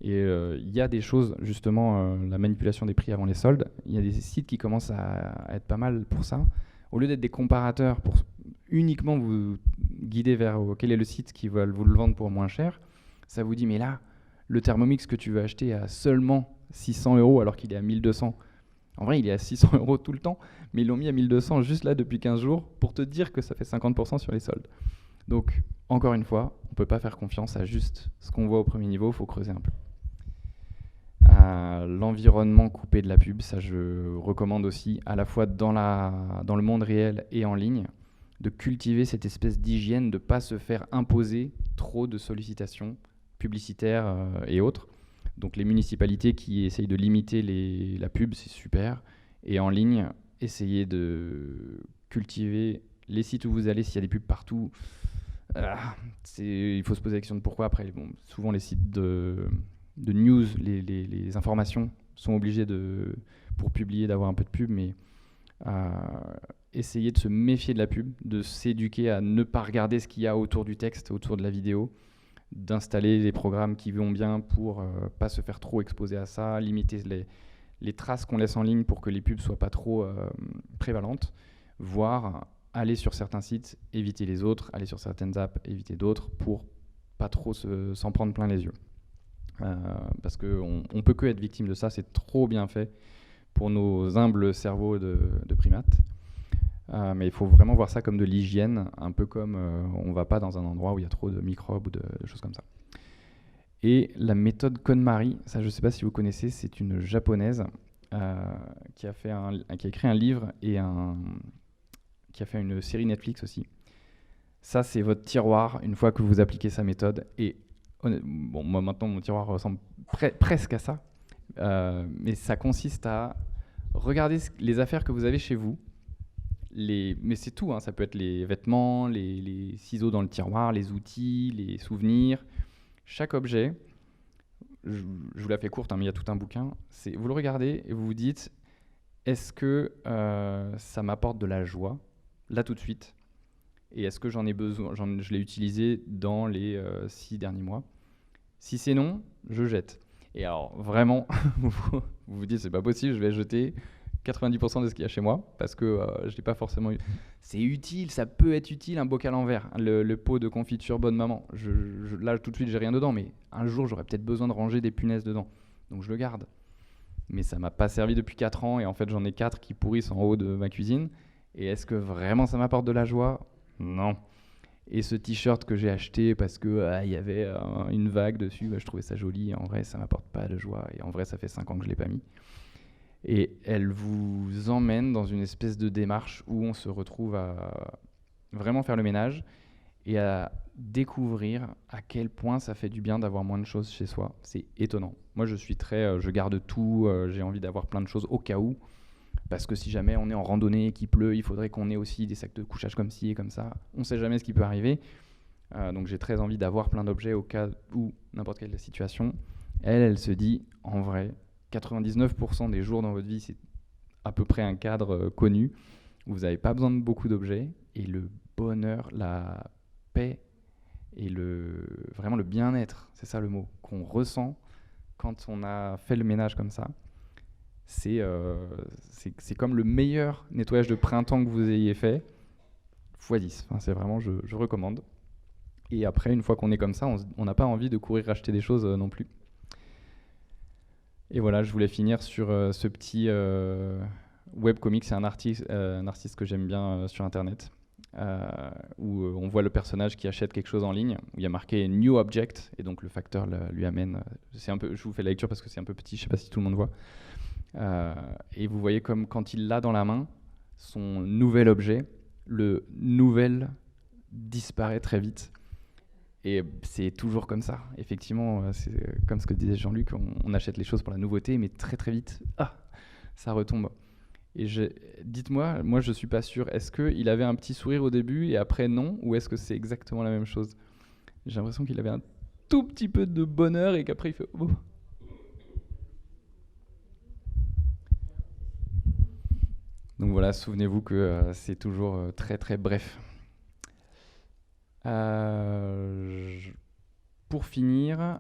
Et il y a des choses, justement, la manipulation des prix avant les soldes, il y a des sites qui commencent à être pas mal pour ça. Au lieu d'être des comparateurs pour uniquement vous guider vers quel est le site qui va vous le vendre pour moins cher, ça vous dit, mais là, le Thermomix que tu veux acheter à seulement 600 € alors qu'il est à 1200. En vrai, il est à 600 € tout le temps, mais ils l'ont mis à 1200 juste là depuis 15 jours pour te dire que ça fait 50% sur les soldes. Donc, encore une fois, on ne peut pas faire confiance à juste ce qu'on voit au premier niveau, il faut creuser un peu. L'environnement coupé de la pub, ça je recommande aussi, à la fois dans le monde réel et en ligne, de cultiver cette espèce d'hygiène, de ne pas se faire imposer trop de sollicitations publicitaires et autres. Donc les municipalités qui essayent de limiter la pub, c'est super. Et en ligne, essayez de cultiver les sites où vous allez, s'il y a des pubs partout. Il faut se poser la question de pourquoi. Après, souvent les sites de news, les informations sont obligés pour publier d'avoir un peu de pub, mais essayer de se méfier de la pub, de s'éduquer à ne pas regarder ce qu'il y a autour du texte, autour de la vidéo, d'installer les programmes qui vont bien pour pas se faire trop exposer à ça, limiter les traces qu'on laisse en ligne pour que les pubs soient pas trop prévalentes, voire aller sur certains sites, éviter les autres, aller sur certaines apps, éviter d'autres pour pas trop s'en prendre plein les yeux. Parce qu'on ne peut que être victime de ça, c'est trop bien fait pour nos humbles cerveaux de primates. Mais il faut vraiment voir ça comme de l'hygiène, un peu comme on ne va pas dans un endroit où il y a trop de microbes ou de choses comme ça. Et la méthode KonMari, ça je ne sais pas si vous connaissez, c'est une japonaise qui a écrit un livre et qui a fait une série Netflix aussi. Ça, c'est votre tiroir une fois que vous appliquez sa méthode. Et moi maintenant, mon tiroir ressemble presque à ça. Mais ça consiste à regarder les affaires que vous avez chez vous. Mais c'est tout, hein, ça peut être les vêtements, les ciseaux dans le tiroir, les outils, les souvenirs. Chaque objet, je vous la fais courte, hein, mais il y a tout un bouquin. Vous le regardez et vous vous dites, est-ce que ça m'apporte de la joie, là tout de suite, et est-ce que j'en ai besoin, je l'ai utilisé dans les 6 derniers mois. Si c'est non, je jette. Et alors vraiment, vous vous dites, c'est pas possible, je vais jeter 90% de ce qu'il y a chez moi, parce que je l'ai pas forcément eu. C'est utile, ça peut être utile, un bocal en verre, le pot de confiture Bonne Maman. Là, tout de suite, j'ai rien dedans, mais un jour, j'aurais peut-être besoin de ranger des punaises dedans. Donc je le garde. Mais ça m'a pas servi depuis 4 ans, et en fait, j'en ai 4 qui pourrissent en haut de ma cuisine. Et est-ce que vraiment ça m'apporte de la joie ? Non. Et ce t-shirt que j'ai acheté parce que y avait une vague dessus, je trouvais ça joli, et en vrai, ça m'apporte pas de joie. Et en vrai, ça fait 5 ans que je l'ai pas mis. Et elle vous emmène dans une espèce de démarche où on se retrouve à vraiment faire le ménage et à découvrir à quel point ça fait du bien d'avoir moins de choses chez soi. C'est étonnant. Moi, je suis je garde tout, j'ai envie d'avoir plein de choses au cas où, parce que si jamais on est en randonnée et qu'il pleut, il faudrait qu'on ait aussi des sacs de couchage comme ci et comme ça. On ne sait jamais ce qui peut arriver. Donc j'ai très envie d'avoir plein d'objets au cas où, n'importe quelle situation. Elle se dit, en vrai, 99% des jours dans votre vie, c'est à peu près un cadre connu. Vous n'avez pas besoin de beaucoup d'objets. Et le bonheur, la paix et vraiment le bien-être, c'est ça le mot, qu'on ressent quand on a fait le ménage comme ça, c'est comme le meilleur nettoyage de printemps que vous ayez fait, x10. Enfin, c'est vraiment, je recommande. Et après, une fois qu'on est comme ça, on n'a pas envie de courir racheter des choses non plus. Et voilà, je voulais finir sur ce petit webcomic. C'est un artiste que j'aime bien sur Internet, où on voit le personnage qui achète quelque chose en ligne, où il y a marqué New Object, et donc le facteur lui amène. Je vous fais la lecture parce que c'est un peu petit, je ne sais pas si tout le monde voit. Et vous voyez comme quand il l'a dans la main, son nouvel objet, le nouvel disparaît très vite. Et c'est toujours comme ça. Effectivement, c'est comme ce que disait Jean-Luc, on achète les choses pour la nouveauté, mais très très vite, ça retombe. Et dites-moi, moi je suis pas sûr, est-ce qu'il avait un petit sourire au début et après non, ou est-ce que c'est exactement la même chose ? J'ai l'impression qu'il avait un tout petit peu de bonheur et qu'après il fait oh. Donc voilà, souvenez-vous que c'est toujours très très bref. Pour finir,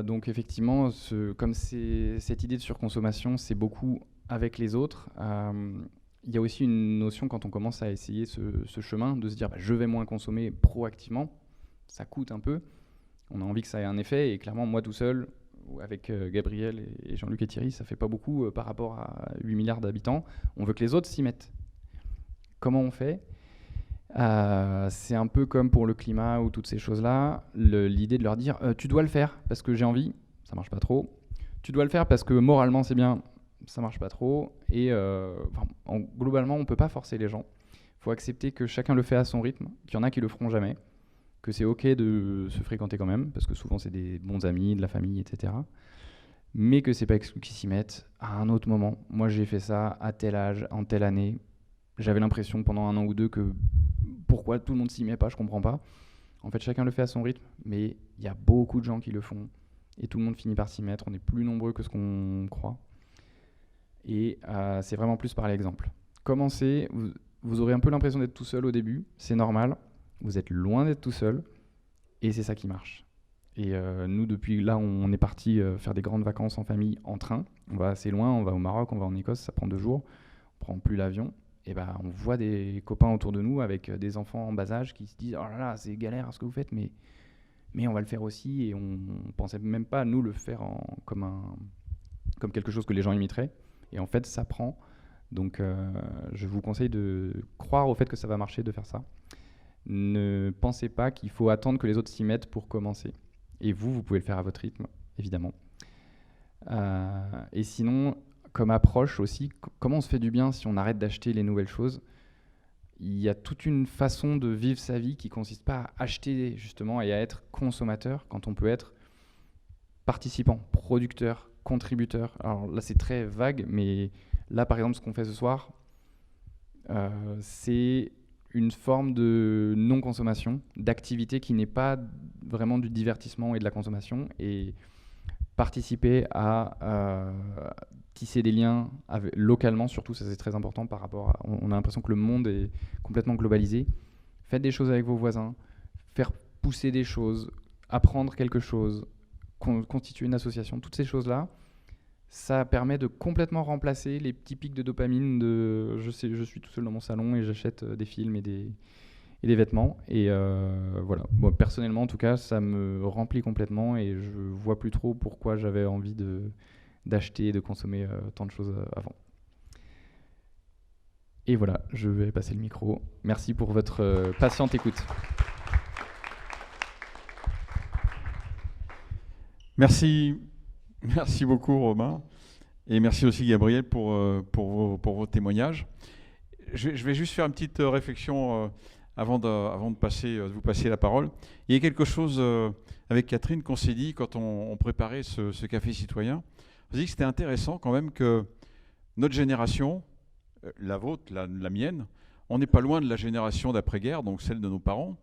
donc effectivement, comme cette idée de surconsommation, c'est beaucoup avec les autres. Il y a aussi une notion quand on commence à essayer ce chemin de se dire je vais moins consommer proactivement. Ça coûte un peu. On a envie que ça ait un effet et clairement, moi tout seul, avec Gabriel et Jean-Luc et Thierry, ça fait pas beaucoup par rapport à 8 milliards d'habitants. On veut que les autres s'y mettent. Comment on fait ? C'est un peu comme pour le climat ou toutes ces choses-là, l'idée de leur dire tu dois le faire parce que j'ai envie, ça marche pas trop. Tu dois le faire parce que moralement c'est bien, ça marche pas trop. Et globalement, on peut pas forcer les gens. Il faut accepter que chacun le fait à son rythme, qu'il y en a qui le feront jamais, que c'est ok de se fréquenter quand même, parce que souvent c'est des bons amis, de la famille, etc. Mais que c'est pas exclu qu'ils s'y mettent à un autre moment. Moi j'ai fait ça à tel âge, en telle année. J'avais l'impression pendant 1 an ou 2 que pourquoi tout le monde s'y met pas, je comprends pas. En fait, chacun le fait à son rythme, mais il y a beaucoup de gens qui le font et tout le monde finit par s'y mettre. On est plus nombreux que ce qu'on croit. Et c'est vraiment plus par l'exemple. Commencez, vous aurez un peu l'impression d'être tout seul au début, c'est normal. Vous êtes loin d'être tout seul et c'est ça qui marche. Et nous, depuis là, on est parti faire des grandes vacances en famille en train. On va assez loin, on va au Maroc, on va en Écosse, ça prend 2 jours. On prend plus l'avion. Et on voit des copains autour de nous avec des enfants en bas âge qui se disent « Oh là là, c'est galère ce que vous faites, mais on va le faire aussi. » Et on ne pensait même pas, nous, le faire comme quelque chose que les gens imiteraient. Et en fait, ça prend. Donc, je vous conseille de croire au fait que ça va marcher, de faire ça. Ne pensez pas qu'il faut attendre que les autres s'y mettent pour commencer. Et vous pouvez le faire à votre rythme, évidemment. Et sinon, comme approche aussi, comment on se fait du bien si on arrête d'acheter les nouvelles choses ? Il y a toute une façon de vivre sa vie qui ne consiste pas à acheter justement et à être consommateur quand on peut être participant, producteur, contributeur. Alors là, c'est très vague, mais là, par exemple, ce qu'on fait ce soir, c'est une forme de non-consommation, d'activité qui n'est pas vraiment du divertissement et de la consommation. Et participer à tisser des liens localement, surtout, ça c'est très important par rapport à... On a l'impression que le monde est complètement globalisé. Faites des choses avec vos voisins, faire pousser des choses, apprendre quelque chose, constituer une association, toutes ces choses-là, ça permet de complètement remplacer les petits pics de dopamine de je suis tout seul dans mon salon et j'achète des films et des vêtements. Et voilà, moi personnellement en tout cas, ça me remplit complètement et je vois plus trop pourquoi j'avais envie d'acheter et de consommer tant de choses avant. Et voilà, je vais passer le micro. Merci pour votre patiente écoute. Merci beaucoup Romain, et merci aussi Gabriel pour vos témoignages. Je vais juste faire une petite réflexion avant de vous passer la parole. Il y a quelque chose avec Catherine qu'on s'est dit quand on préparait ce café citoyen. On s'est dit que c'était intéressant quand même que notre génération, la vôtre, la mienne, on n'est pas loin de la génération d'après-guerre, donc celle de nos parents,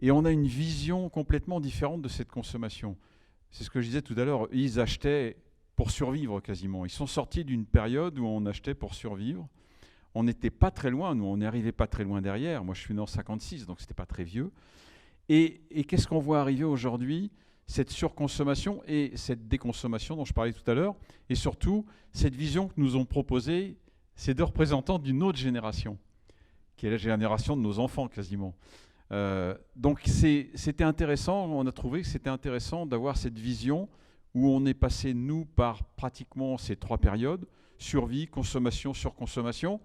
et on a une vision complètement différente de cette consommation. C'est ce que je disais tout à l'heure, ils achetaient pour survivre quasiment. Ils sont sortis d'une période où on achetait pour survivre. On n'était pas très loin, nous, on n'est arrivé pas très loin derrière. Moi, je suis né en 56, donc c'était pas très vieux. Et qu'est-ce qu'on voit arriver aujourd'hui? Cette surconsommation et cette déconsommation dont je parlais tout à l'heure, et surtout cette vision que nous ont proposée ces deux représentants d'une autre génération, qui est la génération de nos enfants quasiment. Donc c'était intéressant, on a trouvé que c'était intéressant d'avoir cette vision où on est passé, nous, par pratiquement ces trois périodes, survie, consommation, surconsommation,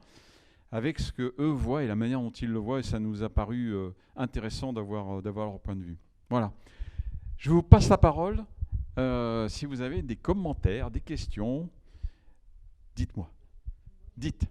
avec ce qu'eux voient et la manière dont ils le voient, et ça nous a paru intéressant d'avoir leur point de vue. Voilà. Je vous passe la parole. Si vous avez des commentaires, des questions, dites-moi. Dites.